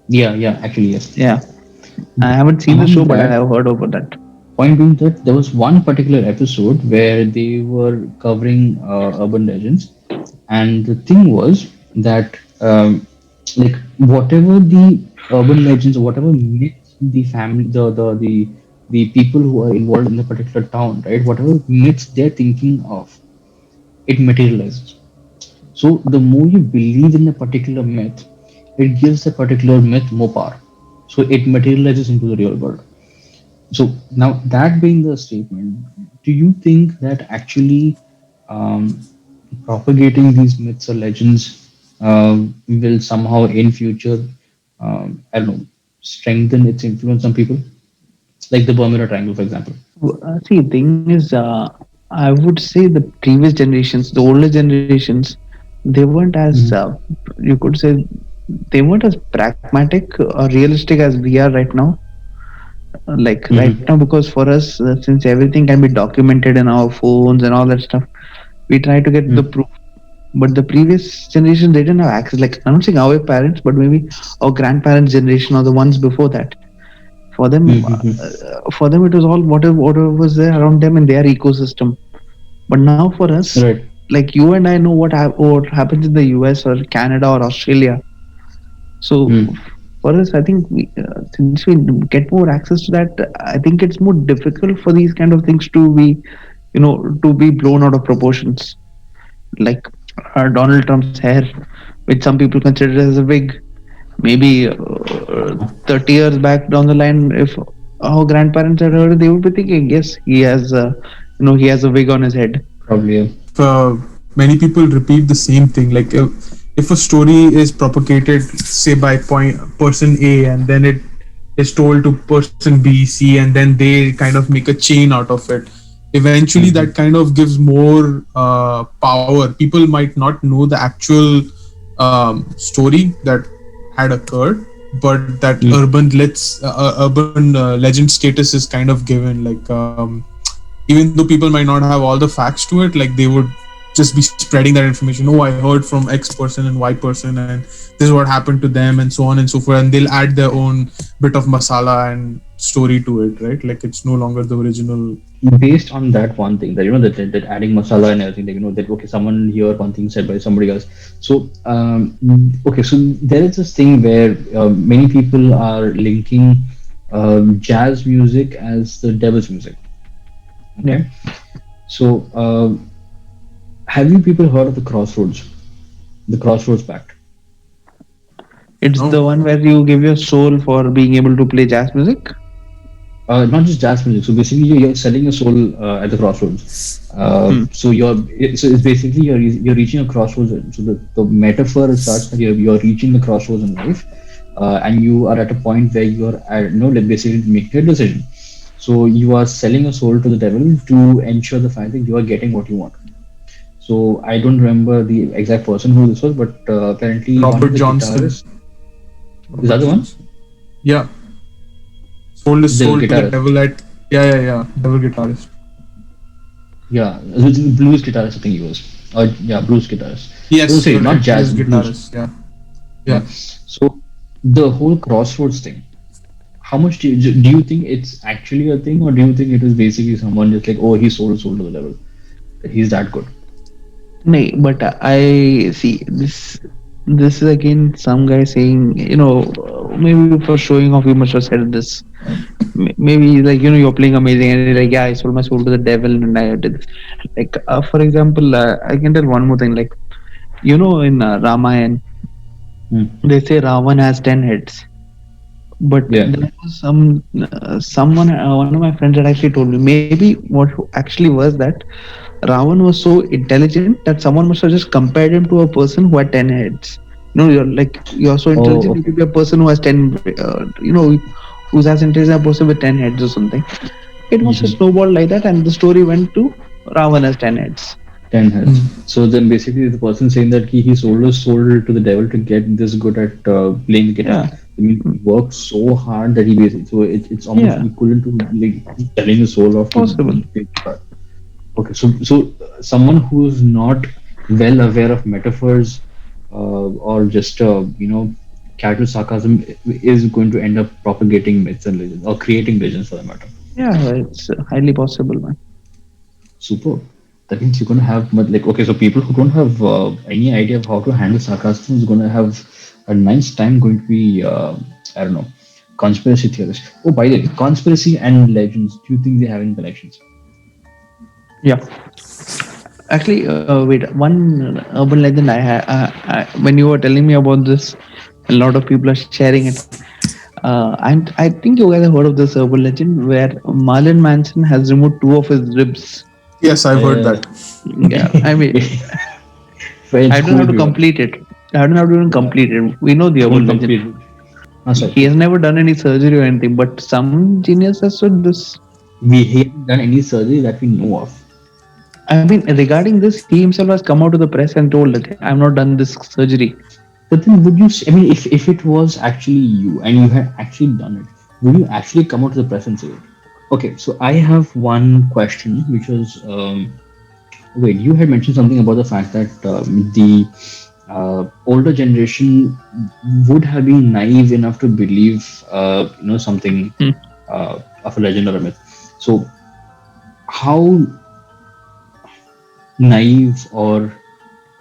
yeah, yeah, actually yes. Yeah, I haven't seen the show, Among but I that, have heard about that. point being that there was one particular episode where they were covering urban legends, and the thing was that like whatever the urban legends or whatever myths the family the people who are involved in the particular town, right, whatever myths they're thinking of, it materializes. So the more you believe in a particular myth, it gives a particular myth more power, so it materializes into the real world. So now, that being the statement, do you think that actually um, propagating these myths or legends will somehow in future, I don't know, strengthen its influence on people, like the Bermuda Triangle, for example? See, thing is, I would say the previous generations, the older generations, they weren't as Mhm. you could say they weren't as pragmatic or realistic as we are right now. Like right now, Mhm. because for us, since everything can be documented in our phones and all that stuff, we try to get the Mhm. proof. But the previous generation, they didn't have access. Like I'm not saying our parents, but maybe our grandparents' generation or the ones before that. Mhm. For them, it was all whatever was there around them in their ecosystem. But now for us, Right. like you and I know what happens in the US or Canada or Australia. So Mhm. for us, I think since we get more access to that, I think it's more difficult for these kind of things to be, to be blown out of proportions. Like Donald Trump's hair, which some people consider as a wig. Maybe 30 years back down the line, if our grandparents had heard it, they would be thinking, yes, he has a wig on his head. Probably. Yeah. If many people repeat the same thing, like if a story is propagated, say by point person A, and then it is told to person B, C, and then they kind of make a chain out of it, eventually that Mhm. kind of gives more power. People might not know the actual story that had occurred, but that Mhm. urban legend status is kind of given. Like even though people might not have all the facts to it, like they would just be spreading that information. Oh, I heard from X person and Y person, and this is what happened to them, and so on and so forth. And they'll add their own bit of masala and story to it, right? Like it's no longer the original. Based on that one thing, that that adding masala and everything, that okay, someone here one thing said by somebody else. So okay, so there is this thing where many people are linking jazz music as the devil's music. Yeah, Okay, so have you people heard of the Crossroads Pact? it's the No. one where you give your soul for being able to play jazz music. Not just jazz music. So basically, you're selling your soul at the crossroads. Hmm. So it's basically you're reaching a crossroads. So the metaphor is such that you're reaching the crossroads in life, and you are at a point where you're like basically making a decision. So you are selling your soul to the devil to ensure the fact that you are getting what you want. So I don't remember the exact person who this was, but apparently one Robert of the Johnson. guitarists, is that Robert the one? Johnson. Yeah, sold his The soul to the guitarist. devil at, yeah, devil guitarist. Yeah, it's a blues guitarist, I think he was. Or yeah, blues guitarist. Oh, Yes, sorry, you're not right. Blues jazz, blues. guitarist. Yeah, Yeah. yeah. So the whole crossroads thing. How much do you think it's actually a thing, or do you think it is basically someone just like, oh, he sold his soul to the devil? That he's that good. No, but I see this. This is again some guy saying, maybe for showing off, you must have said this. Maybe like you're playing amazing, and you're like, yeah, I sold my soul to the devil, and I did this. Like for example, I can tell one more thing. Like in Ramayana, Hmm. they say Ravan has 10 heads. But Yeah. there was someone, one of my friends had actually told me maybe what actually was that Ravan was so intelligent that someone must have just compared him to a person who had 10 heads. You're so Oh, intelligent, you okay. could be a person who has 10, who's as intelligent as a person with 10 heads or something. It must have Hmm. snowballed like that, and the story went to Ravan has 10 heads. 10 heads. Mm. So then basically the person saying that he sold his soul to the devil to get this good at playing the guitar. Yeah. I mean, he worked so hard that he basically, so it's almost Yeah. equivalent to like selling the soul off to Possible. play guitar. Okay, so someone who's not well aware of metaphors or just casual sarcasm is going to end up propagating myths and legends or creating legends for that matter. Yeah, it's highly possible, man. Super. That means you're going to have like okay, so people who don't have any idea of how to handle sarcasm is going to have a nice time going to be I don't know conspiracy theorists. Oh, by the way, conspiracy and legends. Do you think they have any connections? Yeah. Actually, wait. One urban legend when you were telling me about this, a lot of people are sharing it. And I think you guys have heard of this urban legend where Marlon Manson has removed two of his ribs. Yes, I've heard Uh, that. Yeah, I mean, Well, I don't who have would to be one? complete it. I don't have to even complete it. We know the urban Don't legend. complete it. Ah, sorry. He has never done any surgery or anything, but some genius has said this. We haven't done any surgery that we know of. I mean, regarding this, he himself has come out to the press and told that I've not done this surgery. But then, would you? I mean, if it was actually you and you had actually done it, would you actually come out to the press and say it? Okay, so I have one question, which was, wait, you had mentioned something about the fact that the older generation would have been naive enough to believe, something Hmm. of a legend or a myth. So, how naive or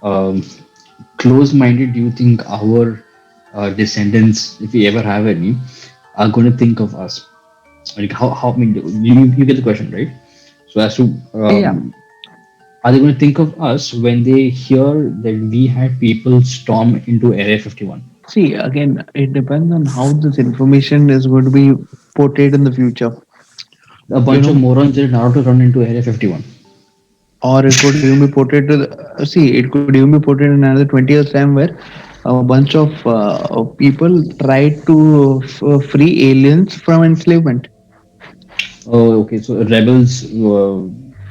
um, close-minded do you think our descendants, if we ever have any, are going to think of us? Like how I mean, you get the question, right? So as to Yeah. are they going to think of us when they hear that we had people storm into Area 51? See, again, it depends on how this information is going to be portrayed in the future. A You bunch of know, morons did Naruto run into Area 51. or it could even be portrayed to see, it could even be portrayed in another 20 years time where a bunch of people tried to free aliens from enslavement. Oh, okay. So rebels.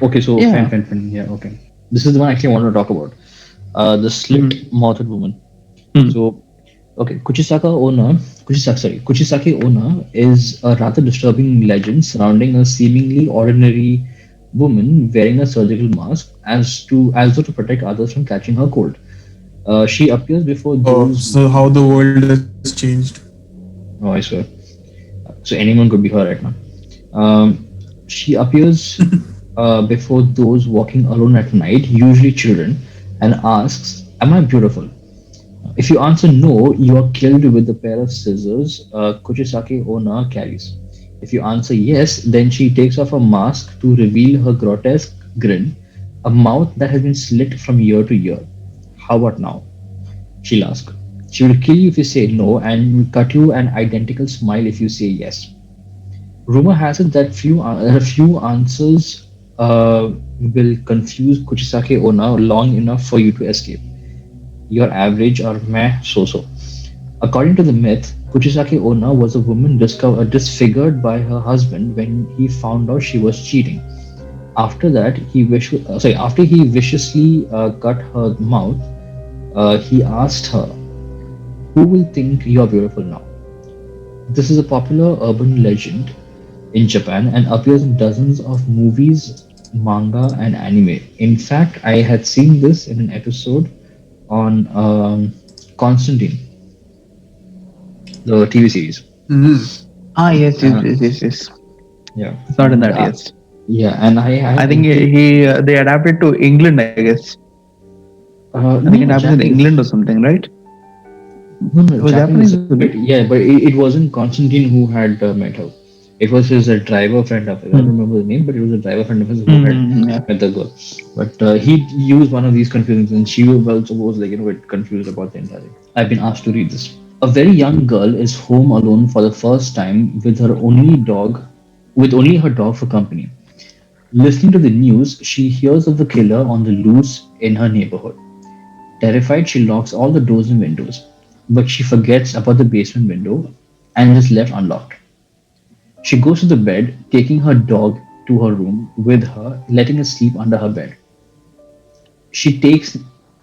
Okay, so Yeah. fan. Yeah, okay. This is the one actually I wanted to talk about. The Mhm. slit-mouthed woman. Hmm. So, okay, Kuchisake Onna is a rather disturbing legend surrounding a seemingly ordinary woman wearing a surgical mask as though to protect others from catching her cold. She appears before Oh, those. so how the world has changed. Oh, I swear. So anyone could be her right now. She appears before those walking alone at night, usually children, and asks, "Am I beautiful?" If you answer no, you are killed with a pair of scissors Kuchisake Onna carries. If you answer yes, then she takes off her mask to reveal her grotesque grin, a mouth that has been slit from ear to ear. How about now? She'll ask. She will kill you if you say no and will cut you an identical smile if you say yes. Rumor has it that few answers will confuse Kuchisake Onna long enough for you to escape. Your average or meh so-so. According to the myth, Kuchisake Onna was a woman disfigured by her husband when he found out she was cheating. After that, after he viciously cut her mouth, he asked her, "Who will think you are beautiful now?" This is a popular urban legend in Japan and appears in dozens of movies, manga, and anime. In fact, I had seen this in an episode on Constantine, the TV series. Mhm. Ah, yes, yes, Uh, yes, yes, yes. yeah, Not in and that, yes. yeah, and I I think did they adapted to England, I guess. I think it no happens in England or Japanese. something, right? No, It no, was Japanese. Japanese, isn't But it? yeah, but it wasn't Constantine who had met her. It was his driver friend of his. I don't Hmm. remember the name, but it was a driver friend of his who had Mm-hmm. Yeah. met the girl. But he used one of these confusing things. She also was like, bit confused about the entire thing. I've been asked to read this. A very young girl is home alone for the first time with only her dog for company. Listening to the news, she hears of the killer on the loose in her neighborhood. Terrified, she locks all the doors and windows, but she forgets about the basement window and is left unlocked. She goes to the bed, taking her dog to her room with her, letting it sleep under her bed. She takes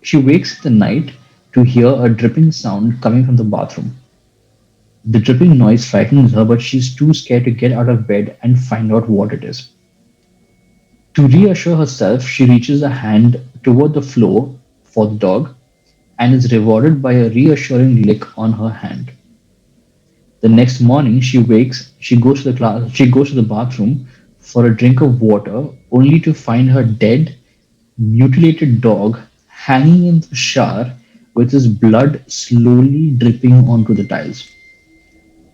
she wakes in the night to hear a dripping sound coming from the bathroom. The dripping noise frightens her, but she's too scared to get out of bed and find out what it is. To reassure herself, she reaches a hand toward the floor for the dog and is rewarded by a reassuring lick on her hand. The next morning, she goes to the bathroom for a drink of water, only to find her dead, mutilated dog hanging in the shower with his blood slowly dripping onto the tiles.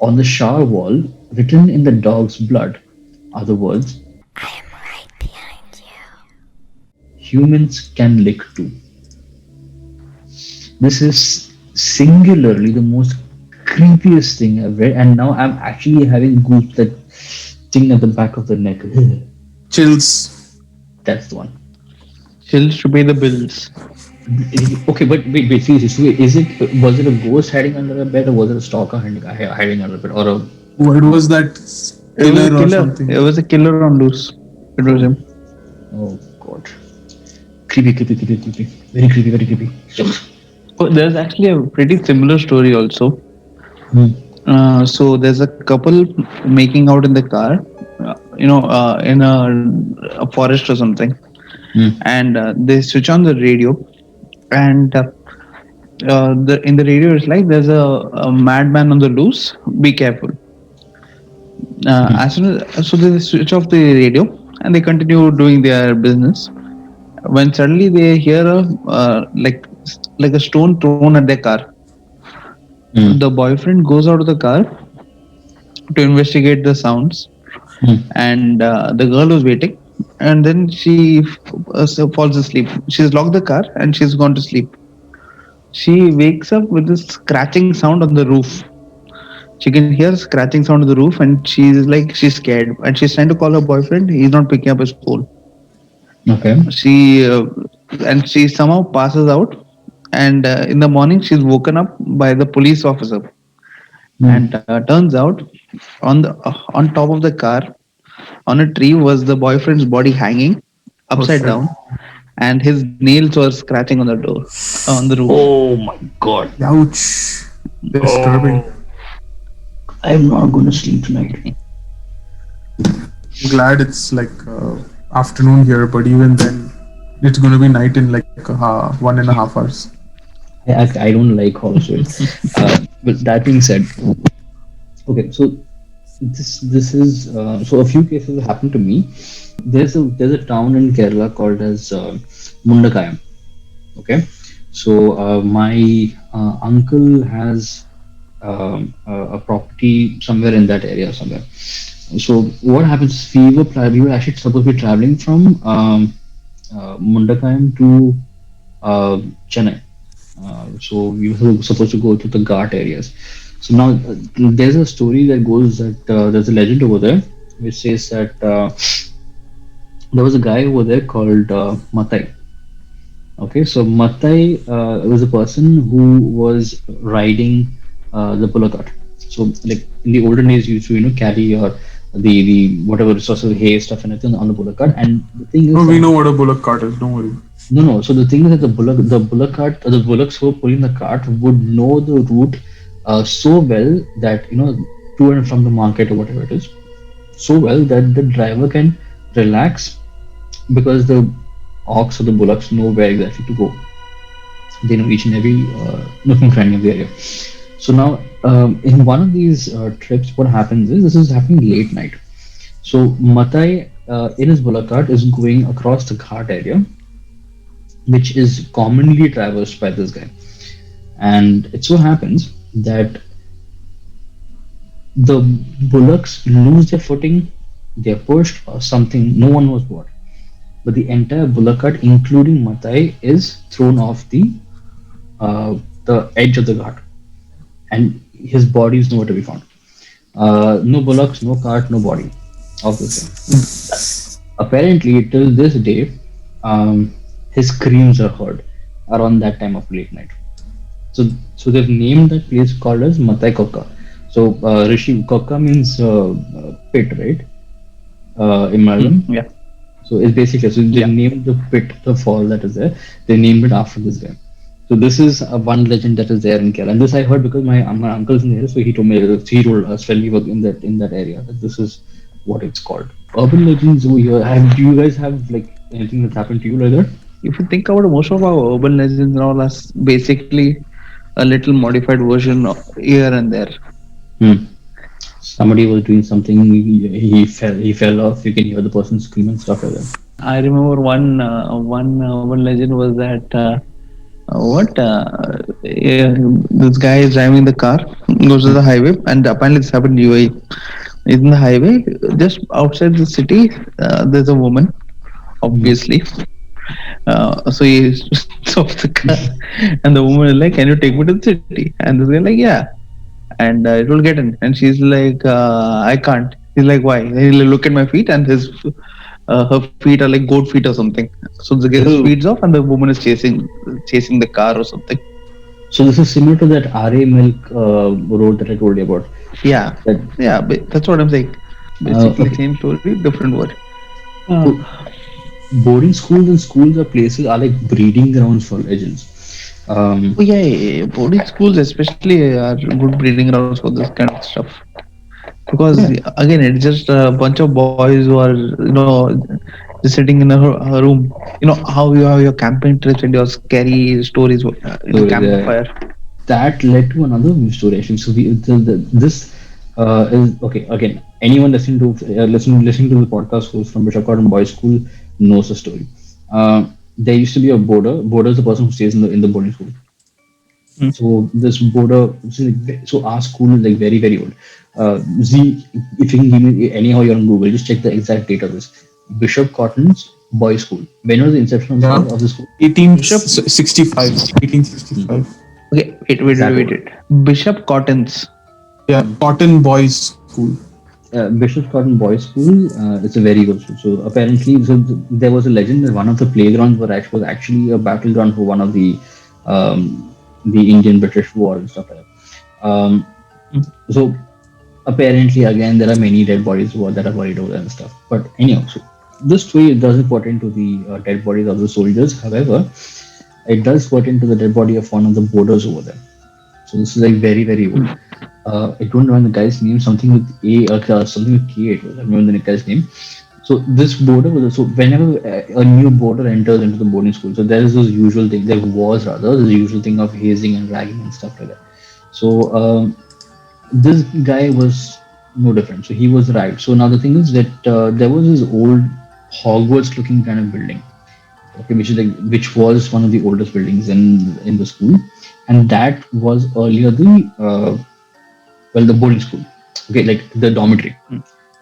On the shower wall, written in the dog's blood, are the words, "Humans can lick too." This is singularly the most creepiest thing I've read, and now I'm actually having goose that thing at the back of the neck. Chills. That's the one. Chills to pay the bills. Okay, but wait, seriously, was it a ghost hiding under a bed, or was it a stalker hiding under a bed, or a What was that? It was a Killer or killer. something? It was a killer on loose. It was him. oh god, creepy, very creepy. Oh, there's actually a pretty similar story also. Hmm. So there's a couple making out in the car, in a forest or something, Hmm. and they switch on the radio, and in the radio it's like there's a madman on the loose. Be careful. As soon as so they switch off the radio and they continue doing their business. When suddenly they hear a like a stone thrown at their car. Hmm. The boyfriend goes out of the car to investigate the sounds, Hmm. and the girl was waiting. And then she falls asleep. She's locked the car and she's gone to sleep. She wakes up with this scratching sound on the roof. She can hear scratching sound on the roof, and she's scared, and she's trying to call her boyfriend. He's not picking up his phone. Okay. She somehow passes out, and in the morning she's woken up by the police officer. And turns out on top of the car on a tree was the boyfriend's body hanging upside shit. down, and his nails were scratching on the door on the roof. Oh my god, Ouch. Disturbing. I'm not going to sleep tonight. I'm glad it's like afternoon here, but even then, it's gonna be night in like 1.5 hours. I don't like horror stories. But that being said, okay, so this is so a few cases have happened to me. There's a town in Kerala called as Mundakayam. Okay, so my uncle has a property somewhere in that area somewhere. So what happens? We were actually supposed to be traveling from Mundakayam to Chennai. So we were supposed to go to the Ghat areas. So now there's a story that goes that there's a legend over there which says that there was a guy over there called Matai. Okay, so Matai was a person who was riding the bullock cart. So like in the olden days, you used to carry your the whatever resources, hay stuff and everything on the bullock cart. And the thing is, No, we know what a bullock cart is. Don't worry. no. So the thing is that the bullocks who were pulling the cart would know the route so well that to and from the market or whatever it is, so well that the driver can relax because the ox or the bullocks know where exactly to go. They know each and every nook and cranny of the area. So now, in one of these trips, what happens is this is happening late night. So Matai, in his bullock cart, is going across the Ghat area, which is commonly traversed by this guy. And it so happens that the bullocks lose their footing, they're pushed or something, no one knows what. But the entire bullock cart, including Matai, is thrown off the edge of the Ghat, and his body is nowhere to be found. No bullocks, no cart, no body of this guy. Apparently, till this day, his screams are heard around that time of late night. So they've named that place called as Matai Kokka. So Rishi Kokka means pit, right? In Malayalam. Yeah. So it's basically, so they Yeah. named the pit, the fall that is there, they named it after this guy. So this is one legend that is there in Kerala, and this I heard because my uncle is in there, so he told me, he told us when we were in that area, that this is what it's called. Urban legends over here. Do you guys have like anything that's happened to you like that? If you think about it, most of our urban legends and all are basically a little modified version here and there. Hmm. Somebody was doing something, he fell off. You can hear the person scream and stuff like that. I remember one urban legend was that what this guy is driving the car, goes to the highway, and apparently this happened in UAE. In the highway, just outside the city, there's a woman, Hmm. obviously. So he stops the car, and the woman is like, "Can you take me to the city?" And this guy like, "Yeah." And it will get in. And she's like, "I can't." He's like, "Why?" And he'll look at my feet, and her feet are like goat feet or something. So the guy So, speeds off, and the woman is chasing the car or something. so this is similar to that RA Milk road that I told you about. Yeah, That yeah. That's what I'm saying. Basically, okay. same story, different word. So boarding schools and schools are places are like breeding grounds for legends. Oh yeah, yeah, yeah. Boarding schools especially are good breeding grounds for this kind of stuff. Because Yeah, again, it's just a bunch of boys who are just sitting in a room. How you have your camping trips and your scary stories in a so campfire. that led to another story actually. So this is okay. Again, anyone listening to the podcast who's from Bishop Cotton Boys School knows the story. There used to be a boarder. Boarder is the person who stays in the boarding school. Mm. So this border, so our school is like very old. Z, if you can give me anyhow, you're on Google, just check the exact date of this. Bishop Cotton's boys' school. When was the inception Yeah, of the school? Bishop. 1865. Hmm. 1865. Okay, Exact wait. order. Bishop Cottons. Yeah, Cotton Boys School. Bishop Cotton Boys' School. It's a very good school. So apparently, there was a legend that one of the playgrounds was actually a battleground for one of the Indian British war and stuff like that. So apparently, again, there are many dead bodies that are buried over there and stuff. But anyhow, so this story doesn't pertain to the dead bodies of the soldiers. However, it does pertain to the dead body of one of the boarders over there. So this is like very old. I don't remember the guy's name. Something with A, something with K. It was. I remember the guy's name. So this boarder was so whenever a new boarder enters into the boarding school, so there is this usual thing. There was rather this usual thing of hazing and ragging and stuff like that. So this guy was no different. So he was right. So now the thing is that there was this old Hogwarts-looking kind of building, okay, which was one of the oldest buildings in the school, and that was earlier the boarding school, okay, like the dormitory,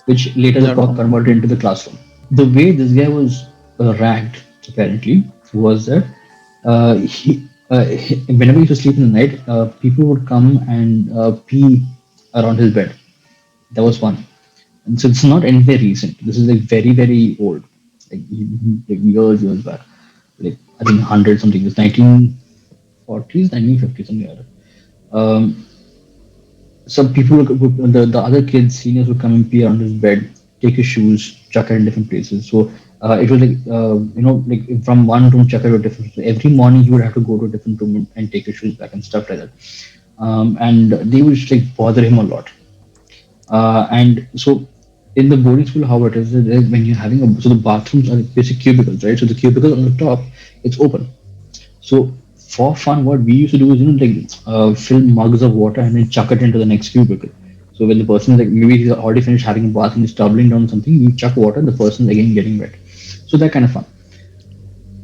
which later Yeah, got converted into the classroom. The way this guy was ragged apparently was that whenever he used to sleep in the night, people would come and pee around his bed. That was one. And so it's not anything recent. This is like very old, like, like years back. Like I think 100 something. It's 1940s, 1950s, something like that. Some people, the other kids, seniors would come and pee on his bed, take his shoes, chuck it in different places. So it was like like from one room, chuck it to a different. So every morning he would have to go to a different room and take his shoes back and stuff like that. And they would just like bother him a lot. And so in the boarding school, how it is when you're having so the bathrooms are like basic cubicles, right? So the cubicle on the top, it's open. So for fun, what we used to do is like fill mugs of water and then chuck it into the next cubicle. So when the person is like maybe he's already finished having a bath and he's tumbling down something, you chuck water, and the person is again getting wet. So that kind of fun.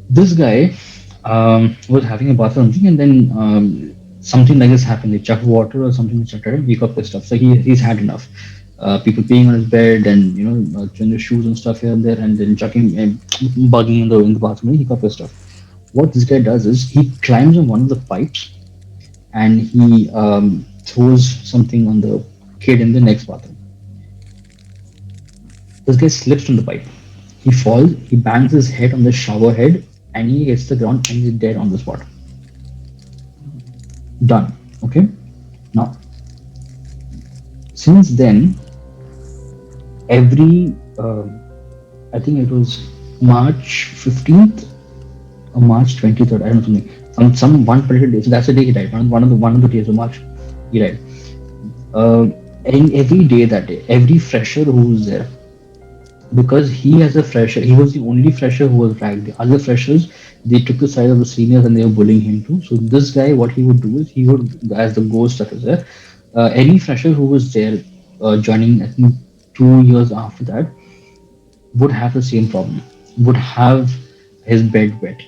This guy was having a bath or something, and then something like this happened. They chucked water or something, chucked it, and he got pissed off. So he's had enough. People peeing on his bed and throwing their shoes and stuff here and there, and then chucking and bugging in the bathroom. He got pissed off. What this guy does is he climbs on one of the pipes and he throws something on the kid in the next bathroom. This guy slips from the pipe. He falls, he bangs his head on the shower head, and he hits the ground and he's dead on the spot. Done. Okay? Now, since then, every, I think it was March 15th or March 23rd. I don't know something. Some one particular day. So that's the day he died. One of the days of March, he died. Uh, and every day that day, every fresher who was there, because he as a fresher, he was the only fresher who was ranked. The other freshers, they took the side of the seniors and they were bullying him too. So this guy, what he would do is he would, as the ghost that was there, any fresher who was there joining, I think 2 years after that, would have the same problem. Would have his bed wet,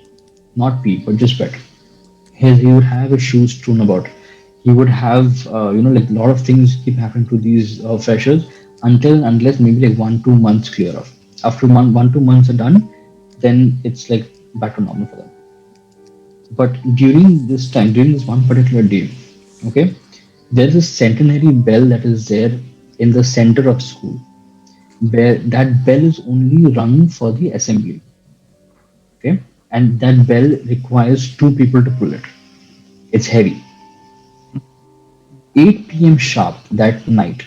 not pee, but just wet. He would have his shoes strewn about. He would have like a lot of things keep happening to these freshers until unless maybe like 1 2 months clear off. After 1 2 months are done, then it's like back to normal for them. But during this time, during this one particular day, okay, there is a centenary bell that is there in the center of school, where that bell is only rung for the assembly, okay, and that bell requires two people to pull it. It's heavy. 8 p.m. sharp that night,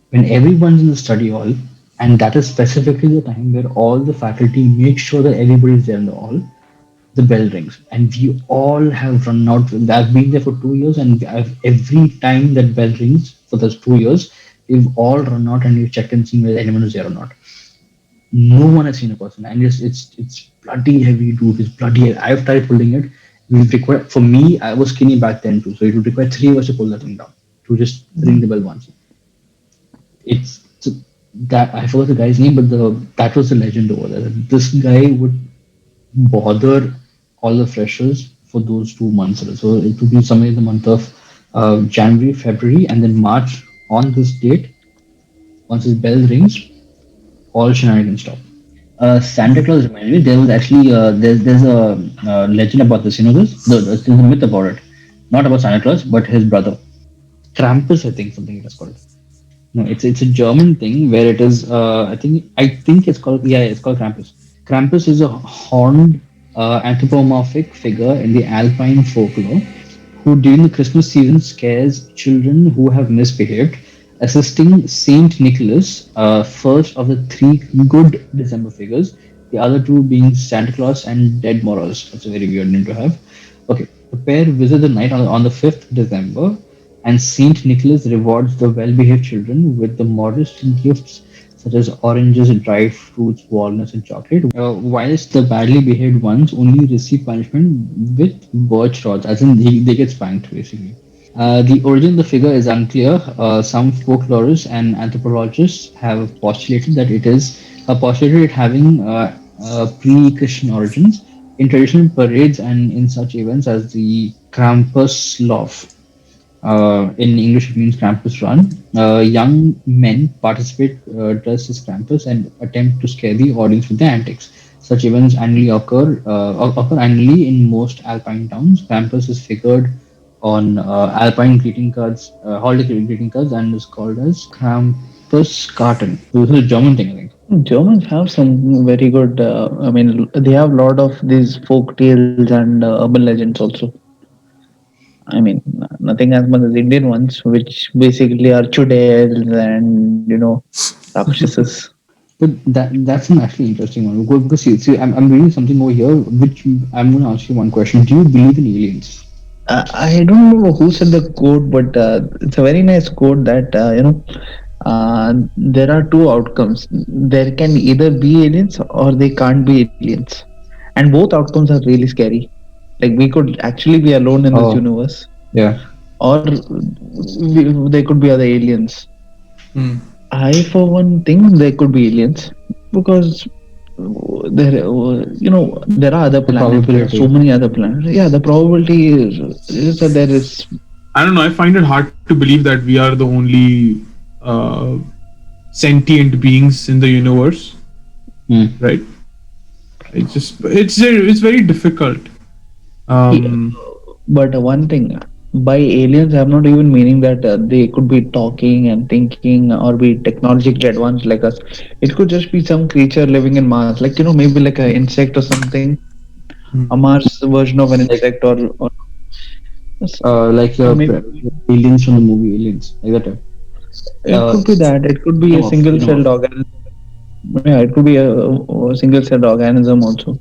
when everyone's in the study hall, and that is specifically the time where all the faculty make sure that everybody's there in the hall, the bell rings, and we all have run out. I've been there for 2 years, and every time that bell rings for those 2 years, we've all run out and we've checked and seen whether anyone is there or not. No one has seen a person, and it's bloody heavy, dude. It's bloody heavy. I've tried pulling it. It would require, for me, I was skinny back then too, so it would require three of us to pull that thing down to just ring the bell once. It's that I forgot the guy's name, but the that was the legend over there. This guy would bother all the freshers for those 2 months. So it would be somewhere in the month of January, February, and then March. On this date, once his bell rings, all shenanigans stop. Santa Claus reminded me there was actually there's a legend about this. You know this? There's a myth about it. Not about Santa Claus, but his brother, Krampus. I think something it is called. No, it's a German thing where it is. I think it's called, yeah, it's called Krampus. Krampus is a horned anthropomorphic figure in the Alpine folklore who during the Christmas season scares children who have misbehaved, assisting Saint Nicholas, first of the three good December figures, the other two being Santa Claus and Dead Morals. That's a very weird name to have. Okay, the pair visit the night on the 5th December, and Saint Nicholas rewards the well-behaved children with the modest gifts such as oranges, dried fruits, walnuts, and chocolate, whilst the badly behaved ones only receive punishment with birch rods, as in they get spanked basically. The origin of the figure is unclear. Some folklorists and anthropologists have postulated that it is postulated it having pre-Christian origins in traditional parades and in such events as the Krampuslauf. In English, it means Krampus Run. Young men participate dressed as Krampus and attempt to scare the audience with their antics. Such events annually occur annually in most alpine towns. Krampus is figured on alpine greeting cards, holiday greeting cards, and is called as Krampuskarten. This is a German thing, I think. Germans have some very good. I mean, they have a lot of these folk tales and urban legends also. I mean, nothing as much as Indian ones, which basically are chudels and rakshasas. But that's an actually interesting one. Because I'm reading something over here, which I'm going to ask you one question. Do you believe in aliens? I don't know who said the quote, but it's a very nice quote that there are two outcomes. There can either be aliens or they can't be aliens, and both outcomes are really scary. Like we could actually be alone in this Oh, universe, yeah. or there could be other aliens. Hmm. I, for one, think there could be aliens because there are other The planets. There are so probability. many other planets. Yeah, the probability is that there is. I don't know. I find it hard to believe that we are the only uh, sentient beings in the universe, Hmm. right? It's very difficult. Yeah, Um, but one thing, by aliens, I'm not even meaning that they could be talking and thinking or be technologically advanced like us. It could just be some creature living in Mars, like maybe like an insect or something, a hmm. Mars version of an Like insect, or like or your maybe aliens from the movie Aliens, like that. it could be that. It could be a Xenomorph, single-celled xenomorph. organism. Yeah, it could be a single cell organism also.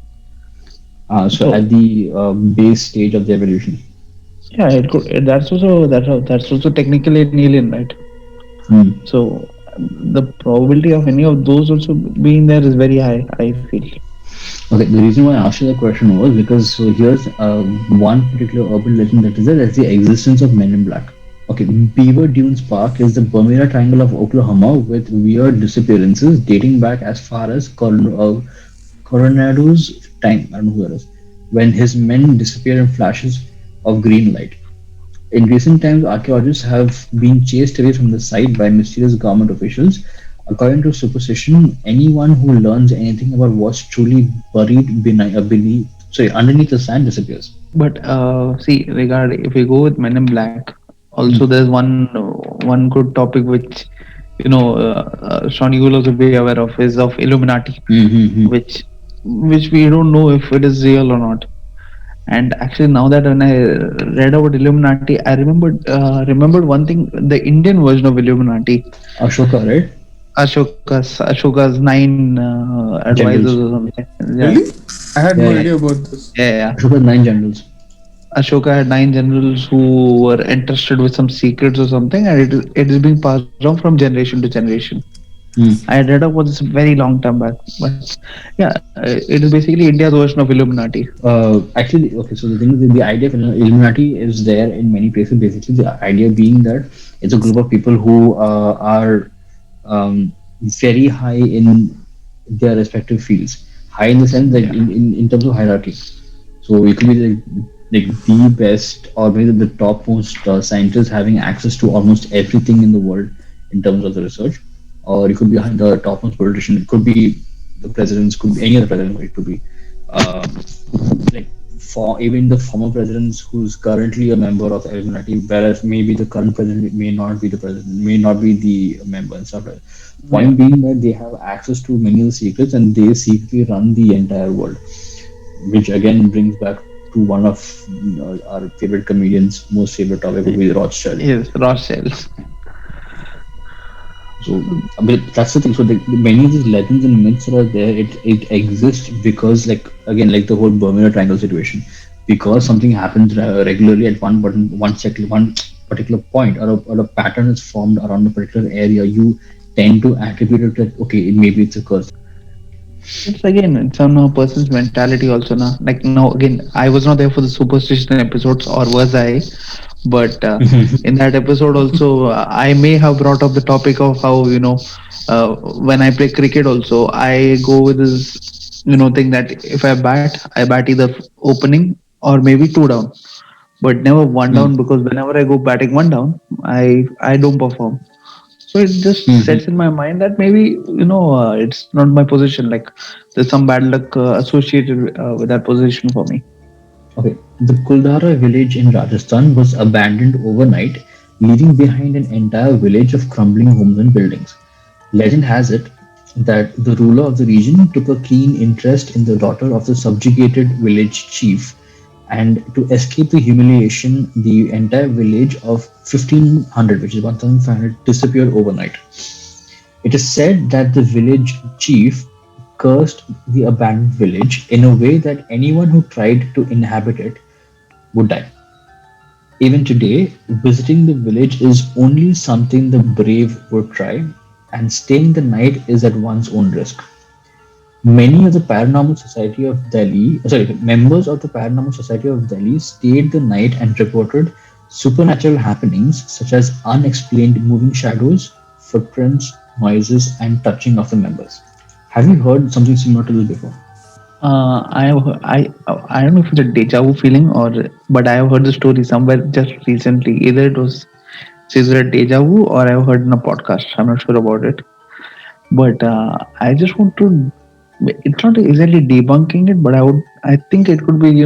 So So at the base stage of the evolution. yeah, it could. That's also technically an alien, right? Hmm. So the probability of any of those also being there is very high, I feel. Okay, the reason why I asked you that question was because so here's one particular urban legend that is there. That's the existence of Men in Black. Okay, Beaver Dunes Park is the Bermuda Triangle of Oklahoma with weird disappearances dating back as far as Coronado's time. I don't know who that is. When his men disappear in flashes of green light. In recent times, archaeologists have been chased away from the site by mysterious government officials. According to superstition, anyone who learns anything about what's truly buried underneath the sand disappears. But see, regard if we go with Men in Black, also Hmm. there's one good topic which Sean you will also be aware of is of Illuminati, Mm-hmm. which we don't know if it is real or not. And actually, now that when I read about Illuminati, I remembered one thing: the Indian version of Illuminati, Ashoka, right? Ashoka's nine advisors Generals. or something. Yeah, Really? I had Yeah, no yeah. idea about this. yeah, yeah. Ashoka's nine generals. Ashoka had nine generals who were entrusted with some secrets or something, and it is being passed on from generation to generation. Hmm. I had read about this very long time back, but yeah, it is basically India's version of Illuminati. Actually, okay, so the thing is, the idea of Illuminati is there in many places. Basically, the idea being that it's a group of people who are very high in their respective fields. High in the sense that Yeah, in terms of hierarchy. So you could be like the best or maybe the topmost scientists having access to almost everything in the world in terms of the research, or you could be the topmost politician. It could be the presidents, could be any other president. It could be uh, like for even the former presidents who's currently a member of the Illuminati, whereas maybe the current president may not be the president, may not be the member and stuff like that. yeah. Point being that they have access to many of the secrets and they secretly run the entire world, which again brings back to one of our favorite comedians' most favorite topic would be Rothschild. Yes, Rothschilds. So, but that's the thing. So, many of these legends and myths that are there, it exists because, like again, like the whole Bermuda Triangle situation, because something happens regularly at one particular point, or a pattern is formed around a particular area, you tend to attribute it that okay, maybe it's a curse. It's on a person's mentality also now. Like now again, I was not there for the superstition episodes, or was I? But in that episode also, I may have brought up the topic of how when I play cricket also, I go with this thing that if I bat either opening or maybe two down, but never one Hmm. down because whenever I go batting one down, I don't perform. So it just Hmm. sets in my mind that maybe it's not my position. Like there's some bad luck associated with that position for me. Okay, the Kuldara village in Rajasthan was abandoned overnight, leaving behind an entire village of crumbling homes and buildings. Legend has it that the ruler of the region took a keen interest in the daughter of the subjugated village chief, and to escape the humiliation, the entire village of 1500, which is 1500, disappeared overnight. It is said that the village chief cursed the abandoned village in a way that anyone who tried to inhabit it would die. Even today, visiting the village is only something the brave would try, and staying the night is at one's own risk. Many of the Paranormal Society of Delhi, sorry, members of the Paranormal Society of Delhi stayed the night and reported supernatural happenings such as unexplained moving shadows, footprints, noises, and touching of the members. Have you heard something similar to this before? I don't know if it's a deja vu feeling but I have heard the story somewhere just recently. Either it's either a deja vu or I've heard in a podcast. I'm not sure about it, but I just want to. It's not exactly debunking it, but I think it could be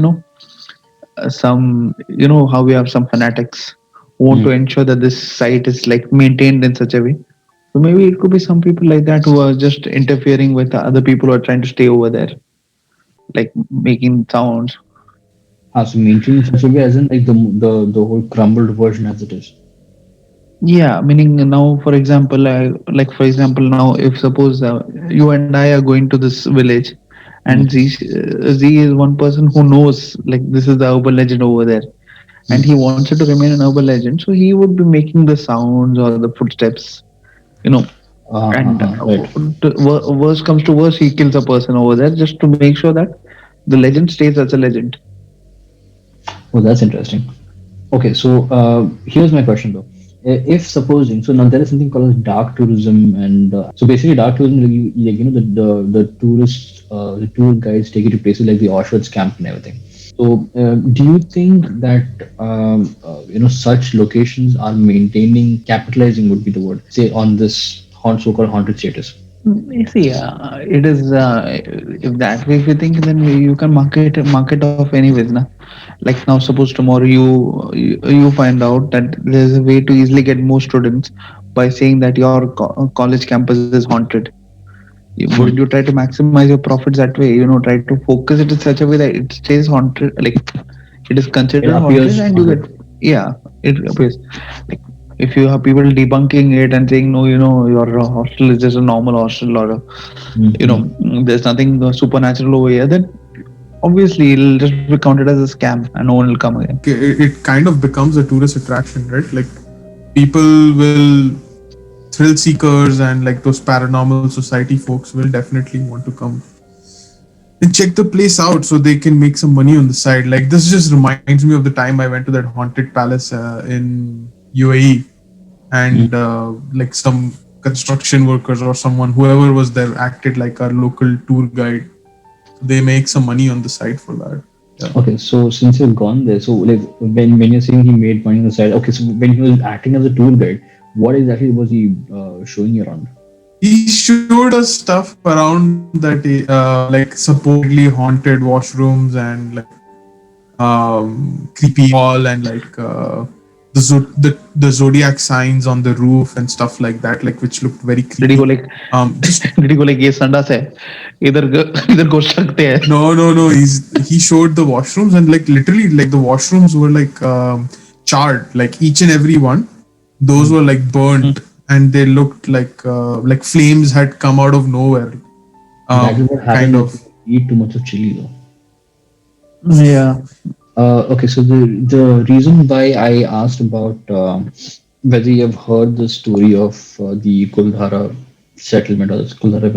some how we have some fanatics who want to Hmm. ensure that this site is like maintained in such a way. So maybe it could be some people like that who are just interfering with the other people who are trying to stay over there, like making sounds. So maintained in such a way as in like the whole crumbled version as it is. Yeah, meaning now, for example, like for example, now if suppose you and I are going to this village, and Mm, Z is one person who knows like this is the urban legend over there, and he mm. wants it to remain an urban legend, so he would be making the sounds or the footsteps, you know, and Right. worst comes to worst, he kills a person over there just to make sure that the legend stays as a legend. Oh, that's interesting. Okay, so here's my question though. If supposing, so now there is something called as dark tourism, and so basically dark tourism, like, you know, the tourists, the tour guides take you to places like the Auschwitz camp and everything. So, do you think that you know, such locations are maintaining, capitalizing would be the word, say, on this so-called haunted status? You see, it is if that way if you think, then you can market off anyways, na. Like now, suppose tomorrow you find out that there's a way to easily get more students by saying that your college campus is haunted. Wouldn't you Hmm. try to maximize your profits that way? You know, try to focus it in such a way that it stays haunted, like it is It considered haunted, appears and you get, haunted. yeah, it appears like if you have people debunking it and saying no, you know, your hostel is just a normal hostel, or you know, Hmm. there's nothing supernatural over here, then obviously it'll just be counted as a scam and no one will come again. It kind of becomes a tourist attraction, right? Like people will, thrill seekers and like those paranormal society folks will definitely want to come and check the place out so they can make some money on the side. Like this just reminds me of the time I went to that haunted palace in UAE, and Hmm. like some construction workers or someone, whoever was there, acted like our local tour guide. So they make some money on the side for that. Yeah. Okay, so since you've gone there, so like when you're saying he made money on the side, okay, so when he was acting as a tour guide, what exactly was he showing you around? He showed us stuff around that, like supposedly haunted washrooms and like creepy hall and like the zodiac signs on the roof and stuff like that, like which looked very Did he go creepy. like Just did he go like ये संडास है, इधर इधर घुस सकते हैं? no. He showed the washrooms, and like literally like the washrooms were like charred, like each and every one. Those Hmm. were like burnt, and they looked like flames had come out of nowhere. That is what Kind happens if of. you eat too much of chili, though. Yeah. Okay, so the reason why I asked about whether you have heard the story of the Kuldhara settlement or the Kuldhara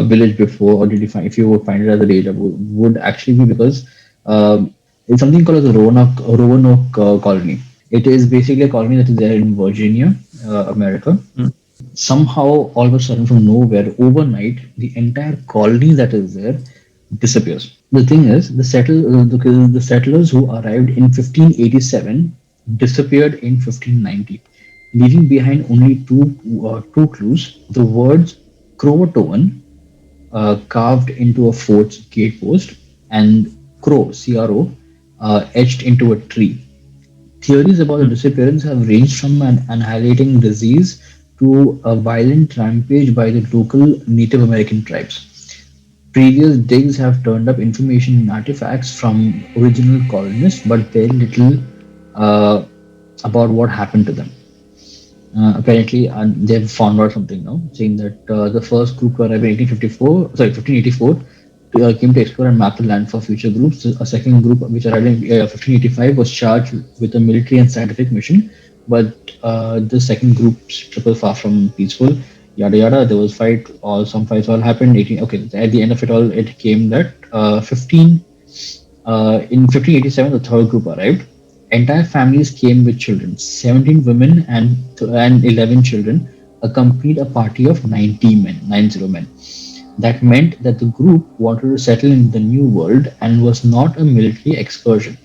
village before, or did you find, if you would find it as a deja vu, would actually be because it's something called as a Roanoke colony. It is basically a colony that is there in Virginia, America. Somehow, all of a sudden, from nowhere, overnight, the entire colony that is there disappears. The thing is, the settlers who arrived in 1587 disappeared in 1590, leaving behind only two clues: the words Crowatoan, carved into a fort's gatepost, and Crow, CRO, etched into a tree. Theories about the disappearance have ranged from an annihilating disease to a violent rampage by the local Native American tribes. Previous digs have turned up information and artifacts from original colonists, but very little uh, about what happened to them. Apparently, they've found out something now, saying that the first group to arrive in 1854, sorry, 1584, came to explore and map the land for future groups. A second group, which arrived in 1585, was charged with a military and scientific mission, but the second group's trip was far from peaceful. Yada yada. There was fight. All some fights all happened. 18. Okay, at the end of it all, it came that 15 in 1587, the third group arrived. Entire families came with children. 17 women and 11 children accompanied a party of 90 men, 90 men. That meant that the group wanted to settle in the new world and was not a military excursion,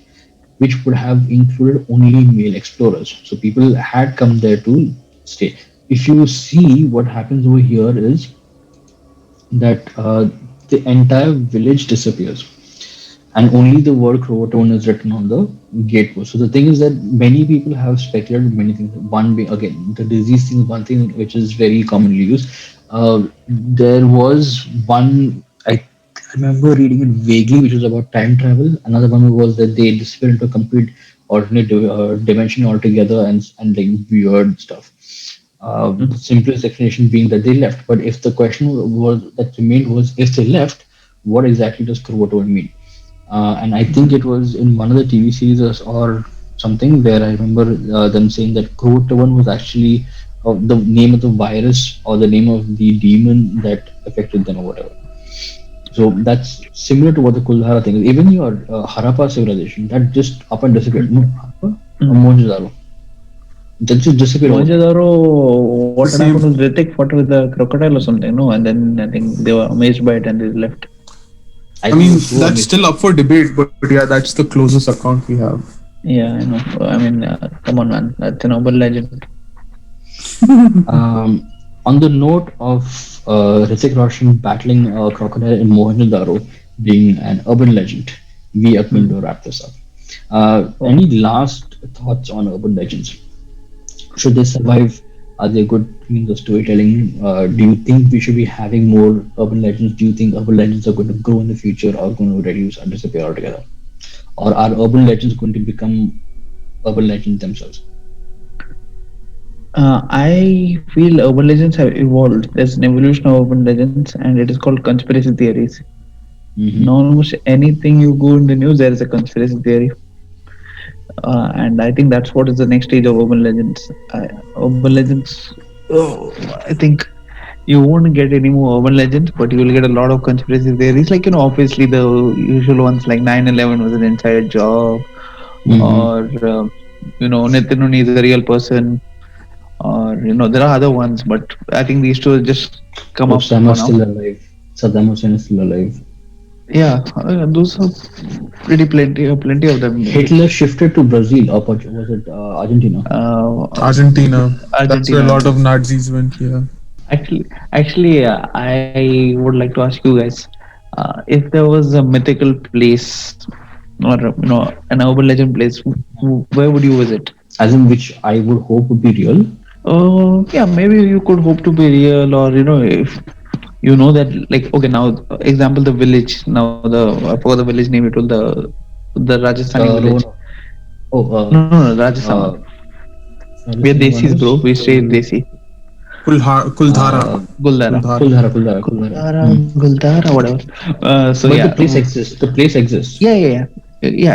which would have included only male explorers. So people had come there to stay. If you see what happens over here is that the entire village disappears and only the word Croatoan is written on the gatepost. So the thing is that many people have speculated many things. One being, again, the disease thing is one thing which is very commonly used. There was one I remember reading it vaguely, which was about time travel. Another one was that they disappeared into a complete dimension altogether, and like weird stuff. The simplest explanation being that they left. But if the question was that remained was if they left, what exactly does Kurotowan mean? And I think it was in one of the TV series or something where I remember them saying that Kurotowan was actually the name of the virus or the name of the demon that affected them or whatever. So that's similar to what the Kuldhara thing is. Even your Harappa civilization that just up and disappeared. No, Harappa or Mohenjo-daro. That just disappeared. Mohenjo-daro, what had Same. happened was Ritik fought with the crocodile or something, no? And then I think they were amazed by it and they left. I think mean, it's so that's amazing. still up for debate, but yeah, that's the closest account we have. Yeah, I know. I mean, come on, man. That's an urban legend. On the note of Hrithik Roshan battling a crocodile in Mohenjo-daro being an urban legend, we are going to wrap this up. Any last thoughts on urban legends? Should they survive? Are they good means of storytelling? Do you think we should be having more urban legends? Do you think urban legends are going to grow in the future or going to reduce and disappear altogether? Or are urban legends going to become urban legends themselves? I feel urban legends have evolved. There's an evolution of urban legends, and it is called conspiracy theories. Mhm. In almost anything you go in the news, there is a conspiracy theory. And I think that's what is the next stage of urban legends. Urban legends, oh, I think you won't get any more urban legends, but you will get a lot of conspiracy theories. Like, obviously the usual ones like 9/11 was an inside job, Mhm. or, Nitin Rooney is a real person, or, there are other ones, but I think these two just come up for Osama now. still alive. Saddam Hussein is still alive. Yeah, those are plenty of them. Hitler shifted to Brazil, or was it Argentina? Argentina. That's where a Argentina. lot of Nazis went. Yeah. Actually, I would like to ask you guys, if there was a mythical place or an urban legend place, where would you visit? As in which I would hope would be real. Yeah, maybe you could hope to be real, or if you know that, like, okay, now example, the village. Now I forgot the village name. It was the Rajasthani village. Rowan. Oh, No, Rajasthan one. uh, We are Rajasthani one desis, bro. was We stay desi. Kuldhara. Guldara. Kuldhara. Kuldhara. Guldara, Hmm. Guldara, whatever. So But yeah, the place exists. The place exists. yeah,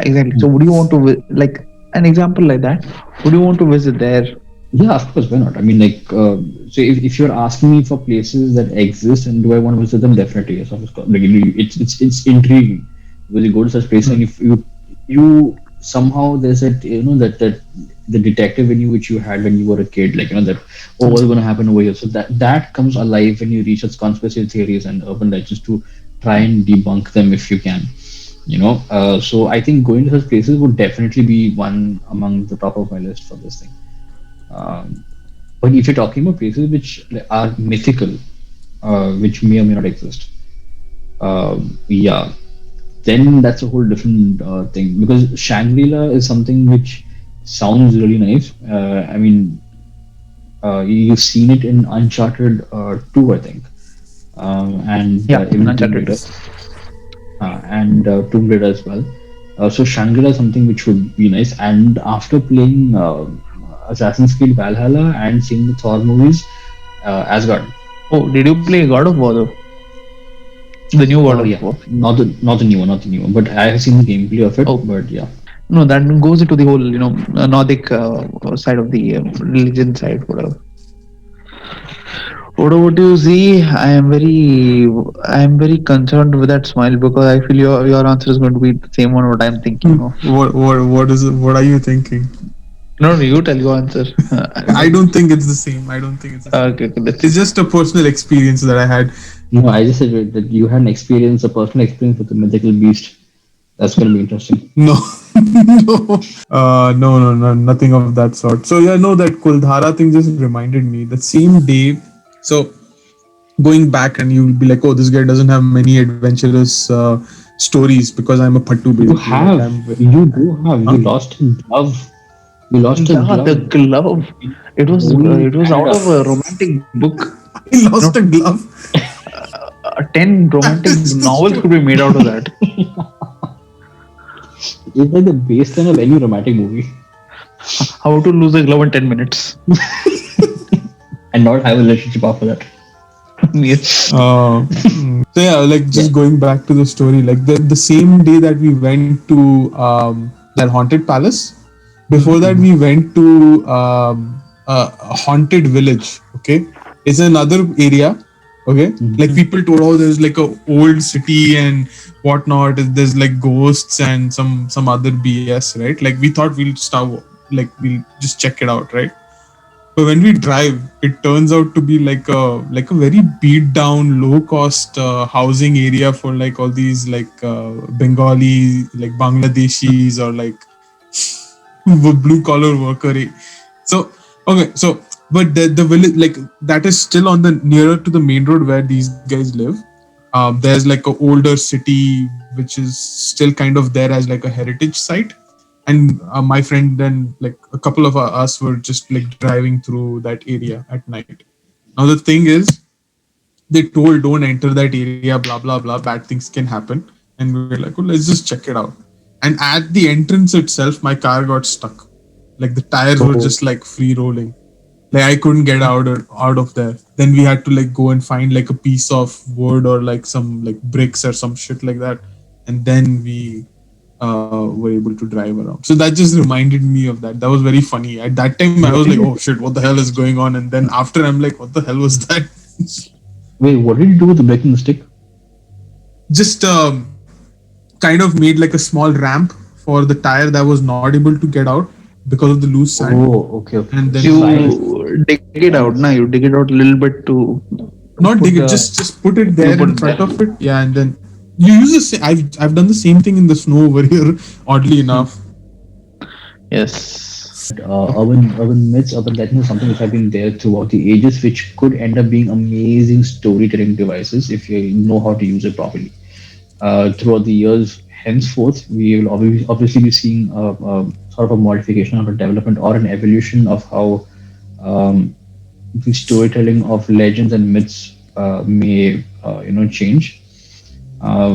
exactly. So would you want to like an example like that? Would you want to visit there? Yeah, of course. Why not? I mean, like, so if you're asking me for places that exist and do I want to visit them, definitely yes. Of course, like, it's intriguing because you go to such places and if you somehow there's that the detective in you which you had when you were a kid, like that what's going to happen over here. So that comes alive when you research conspiracy theories and urban legends to try and debunk them if you can. So I think going to such places would definitely be one among the top of my list for this thing. Um, but if you're talking about places which are mythical, which may or may not exist, yeah, then that's a whole different thing because Shangri-La is something which sounds really nice. I mean, you've seen it in Uncharted 2, I think, and Yeah, even Tomb Uncharted. Raider, and Tomb Raider as well. So Shangri-La is something which would be nice. And after playing Assassin's Creed Valhalla and seeing the Thor movies, Asgard. Oh, did you play God of War though? The new God Oh of yeah, War. not the new one, not the new one. But I have seen the gameplay of it. Oh. But yeah, No, that goes into the whole, Nordic side of the religion side, whatever. What about you? See, I am very concerned with that smile because I feel your answer is going to be the same one what I'm thinking of. What is it? What are you thinking? No, you tell your answer. I don't think it's the same. I don't think it's the same. Okay, that's It's just a personal experience that I had. no, I just said that you had an experience, a personal experience with the mythical beast. That's going to be interesting. No, no, nothing of that sort. So yeah, no, that Kuldhara thing just reminded me. The same day, so going back, and you'll be like, oh, this guy doesn't have many adventurous stories because I'm a pattu You basically. have, you do have. You lost a glove. You lost a yeah, glove. the glove. It was out of a romantic book. I lost a glove. 10 romantic novels could be made out of that. It's like the baseline of any romantic movie, How to lose a glove in 10 minutes. and not have a relationship after that. Yes. So yeah, like just Yeah. going back to the story, like the same day that we went to that haunted palace, before that we went to a haunted village. Okay, it's another area. Okay, like people told, oh, there's like a old city and whatnot. There's like ghosts and some other BS, right? Like we thought we'll start, like we'll just check it out, right? But when we drive, it turns out to be like a very beat down, low cost housing area for like all these like Bengali, like Bangladeshis or like blue collar worker. So okay, so but the village like that is still on the nearer to the main road where these guys live. There's like a older city which is still kind of there as like a heritage site, and my friend then like a couple of us were just like driving through that area at night. Now the thing is, they told don't enter that area, blah blah blah, bad things can happen, and we were like, oh, let's just check it out. And at the entrance itself, my car got stuck. Like the tires were just like free rolling. Like I couldn't get out of there. Then we had to like go and find like a piece of wood or like some like bricks or some shit like that, and then we were able to drive around. So that just reminded me of that. That was very funny. At that time, I was like, "Oh shit, what the hell is going on?" And then after, I'm like, "What the hell was that?" Wait, what did you do with the breaking the stick? Just kind of made like a small ramp for the tire that was not able to get out because of the loose sand. Oh, okay, okay. And then You dig it out, na? You dig it out a little bit to not put dig it, the- just put it there put in it front there. of it. Yeah, and then you use the same. I've done the same thing in the snow over here. Oddly enough. Yes. Urban myths, urban legends is something which have been there throughout the ages, which could end up being amazing storytelling devices if you know how to use it properly. Throughout the years, henceforth, we will obviously be seeing a sort of a modification or a development or an evolution of how um, the storytelling of legends and myths may change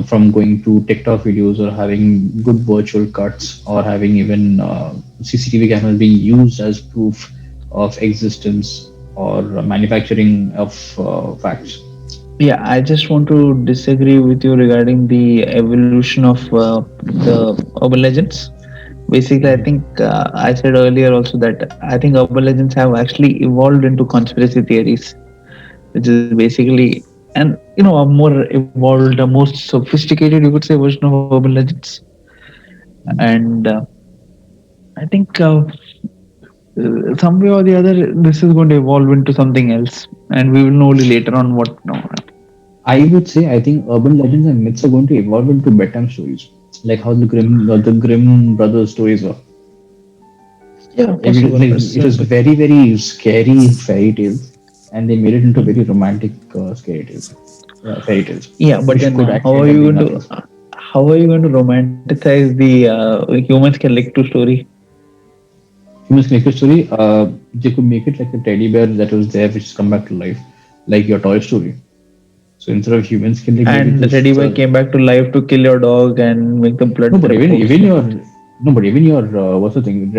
from going to TikTok videos or having good virtual cuts or having even CCTV cameras being used as proof of existence or manufacturing of facts. Yeah, I just want to disagree with you regarding the evolution of the urban legends. Basically, I think I said earlier also that I think urban legends have actually evolved into conspiracy theories, which is basically a more evolved, a more sophisticated, you could say, version of urban legends. And I think some way or the other, this is going to evolve into something else, and we will know only later on what. No, I would say I think urban legends and myths are going to evolve into bedtime stories, like how the Grimm brothers stories were. yeah, It was very very scary fairy tales, and they made it into very romantic scary tales, fairy tales, yeah, but which then could how actually are end up you being going nothing. to how are you going to romanticize the humans can lick to story? Humans make a story. They could make it like a teddy bear that was there, which has come back to life, like your Toy Story. So instead of humans killing, maybe And the this. teddy bear came back to life to kill your dog and make the blood. No, but even trickle. your no, but even your what's the thing?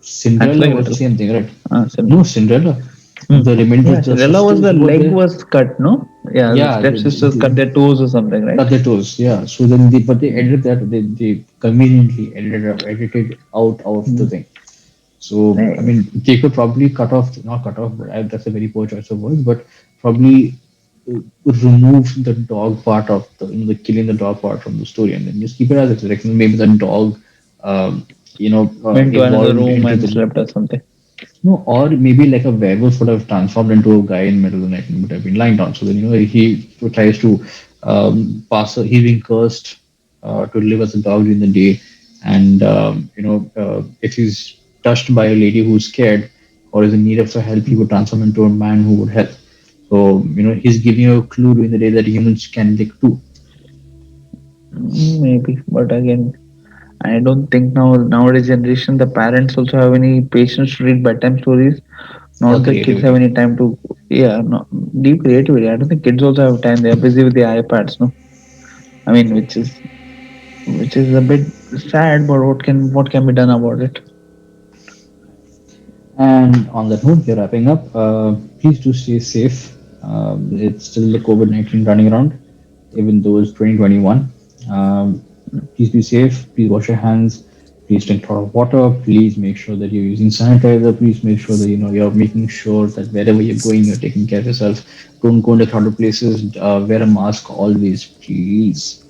Cinderella Hansel and was the Gretel. same thing, right? Cinderella. No, Cinderella. Hmm. The remainder Yeah, of the Cinderella was the sisters who were leg there. was cut, no? Yeah, the Yeah, stepsisters cut their toes or something, right? cut their toes. Yeah. So then but they edited that. They conveniently edited out of the Hmm. thing. So I Hey. mean, they could probably not cut off, but that's a very poor choice of words. But probably remove the dog part of the killing the dog part from the story, and then just keep it as it's like maybe the dog, Went to another evolved room into and the slept or something. no, or maybe like a werewolf would have transformed into a guy in the middle of the night and would have been lying down. So then he tries to he's being cursed to live as a dog during the day, and if he's touched by a lady who's scared or is in need of help, he would transform into a man who would help. So he's giving you a clue during the day that humans can lick too. Maybe, but again, I don't think nowadays generation the parents also have any patience to read bedtime stories. Or Not the kids have creativity. any time to no deep creativity. I don't think kids also have time. They are busy with the iPads, no. I mean, which is a bit sad, but what can be done about it? And on that note, we're wrapping up. Please do stay safe. It's still the COVID-19 running around, even though it's 2021. Please be safe. Please wash your hands. Please drink a lot of water. Please make sure that you're using sanitizer. Please make sure that you're making sure that wherever you're going, you're taking care of yourself. Don't go into crowded places. Wear a mask always, please.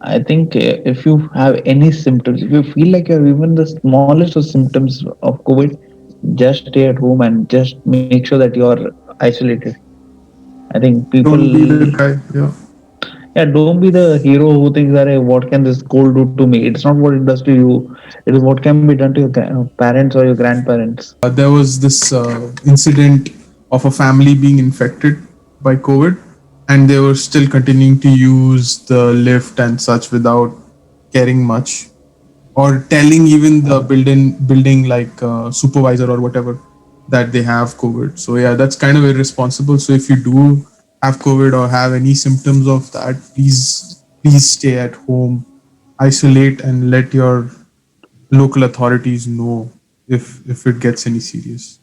I think if you have any symptoms, if you feel like you have even the smallest of symptoms of COVID, just stay at home and just make sure that you are isolated. I think Don't be people, the guy. Yeah. yeah, don't be the hero who thinks that, hey, what can this cold do to me? It's not what it does to you. It is what can be done to your parents or your grandparents. There was this incident of a family being infected by COVID, and they were still continuing to use the lift and such without caring much, or telling even the building like supervisor or whatever that they have COVID. So yeah, that's kind of irresponsible. So if you do have COVID or have any symptoms of that, please stay at home, isolate, and let your local authorities know if it gets any serious.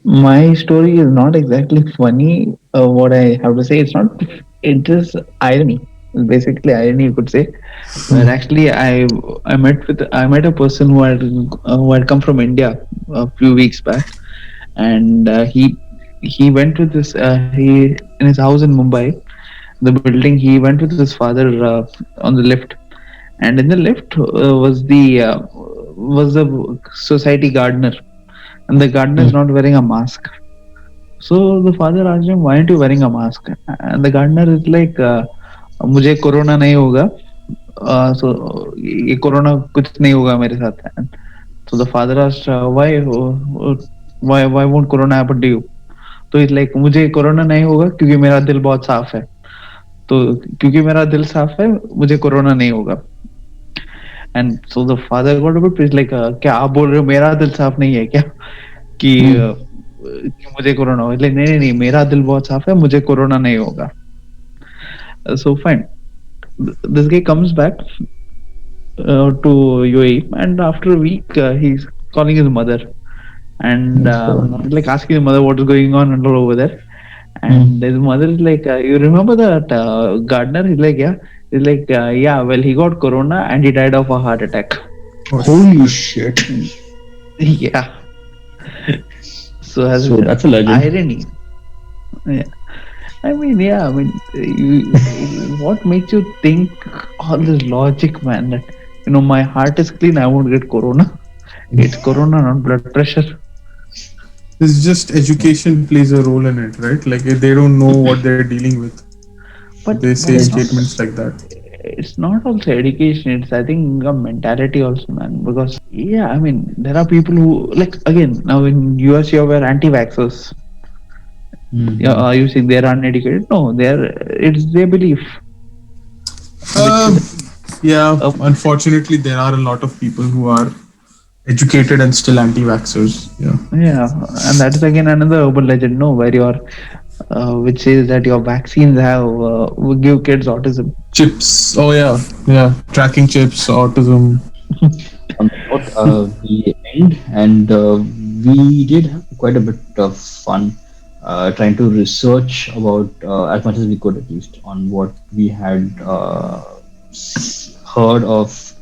My story is not exactly funny. What I have to say, it's not. It is irony. It's basically irony, you could say. Where actually I met a person who had come from India a few weeks back, and he went with this he in his house in Mumbai, the building. He went with his father on the lift, and in the lift was the society gardener, and the gardener is not wearing a mask. So the father asked him, "Why aren't you wearing a mask?" And the gardener is like, "मुझे corona नहीं होगा, so ये corona कुछ नहीं होगा मेरे साथ." And so the father asked, "Why won't corona happen to you?" तो इस लाइक, मुझे कोरोना नहीं होगा क्योंकि मेरा दिल बहुत साफ है, तो क्योंकि मेरा दिल साफ है मुझे कोरोना नहीं होगा. And so the father got a bit pissed, like, क्या आप बोल रहे हो मेरा दिल साफ नहीं है क्या, कि मुझे कोरोना हो? लाइक, नहीं नहीं नहीं, मेरा दिल बहुत साफ है, मुझे कोरोना नहीं होगा. So fine, this guy comes back to UAE, and after a week he's calling his mother, and like asking his mother what is going on and all over there. And his mother is like, "You remember that gardener?" He's like, "Yeah." He's like, "Yeah, well, he got corona and he died of a heart attack." Holy shit! Yeah. So as So that's a legend. irony. Yeah. I mean, yeah. I mean, what makes you think all this logic, man? That my heart is clean, I won't get corona. It's corona, not blood pressure. It's just education plays a role in it, right? Like they don't know what they're dealing with. But They say it's not, statements like that. it's not also education. It's, I think, a mentality also, man. Because yeah, I mean, there are people who, like, again, now in US you have anti-vaxxers. Yeah, are you saying they're uneducated? No, it's their belief. Um, yeah, Uh, unfortunately, there are a lot of people who are educated and still anti-vaxxers. Yeah. Yeah, and that is again another urban legend, no, where which says that your vaccines will give kids autism. Chips. Oh yeah. Tracking chips, autism. On that note, we end, and we did have quite a bit of fun trying to research about as much as we could, at least, on what we had heard of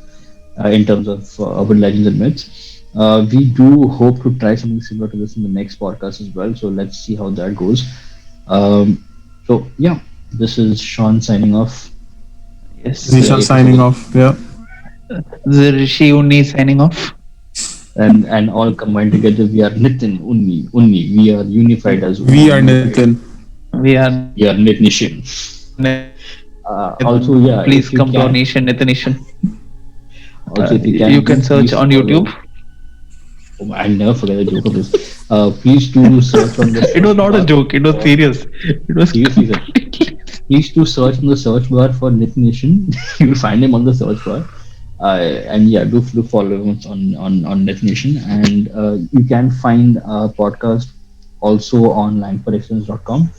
in terms of urban legends and myths. We do hope to try something similar to this in the next podcast as well. So let's see how that goes. So yeah, this is Sean signing off. Yes. Zisha signing off. Yeah. The Rishi Unni signing off. And all combined together, we are Nitin, Unni. We are unified as We are Nitin. We are. We are Nitnishin. Also, yeah. Please if you come to our can- nation, Nation. Also, if You can search please on follow- YouTube. Oh, I'll never forget the joke of this. Please do search on the. It was not a search joke. It was bar. serious. It was Seriously, sir. completely. Please do search in the search bar for Nitin Nation. You'll find him on the search bar. And yeah, do follow him on Nitin Nation. And you can find our podcast also on lineforexcellence.com.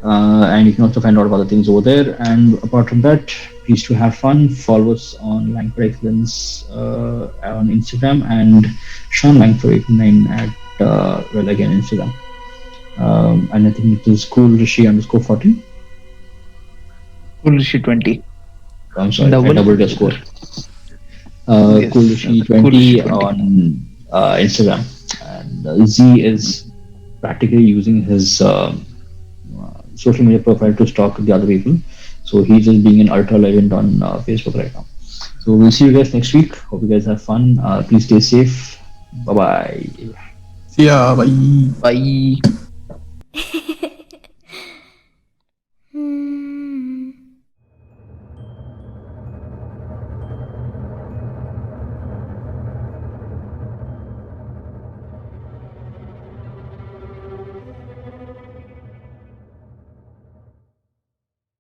and you can also find out of other things over there. And apart from that, please to have fun. Follow us on Langford Excellence on Instagram, and Sean Langford 89 at again Instagram. And I think it is cool Rishi _40. Cool Rishi 20. I'm sorry, Double? I doubled your score. Yes, Cool Rishi Cool 20 Rishi 20. on Instagram, and Z is practically using his social media profile to stalk the other people. So he's just being an ultra legend on Facebook right now. So we'll see you guys next week. Hope you guys have fun. Please stay safe. Bye bye. Yeah, bye. Bye.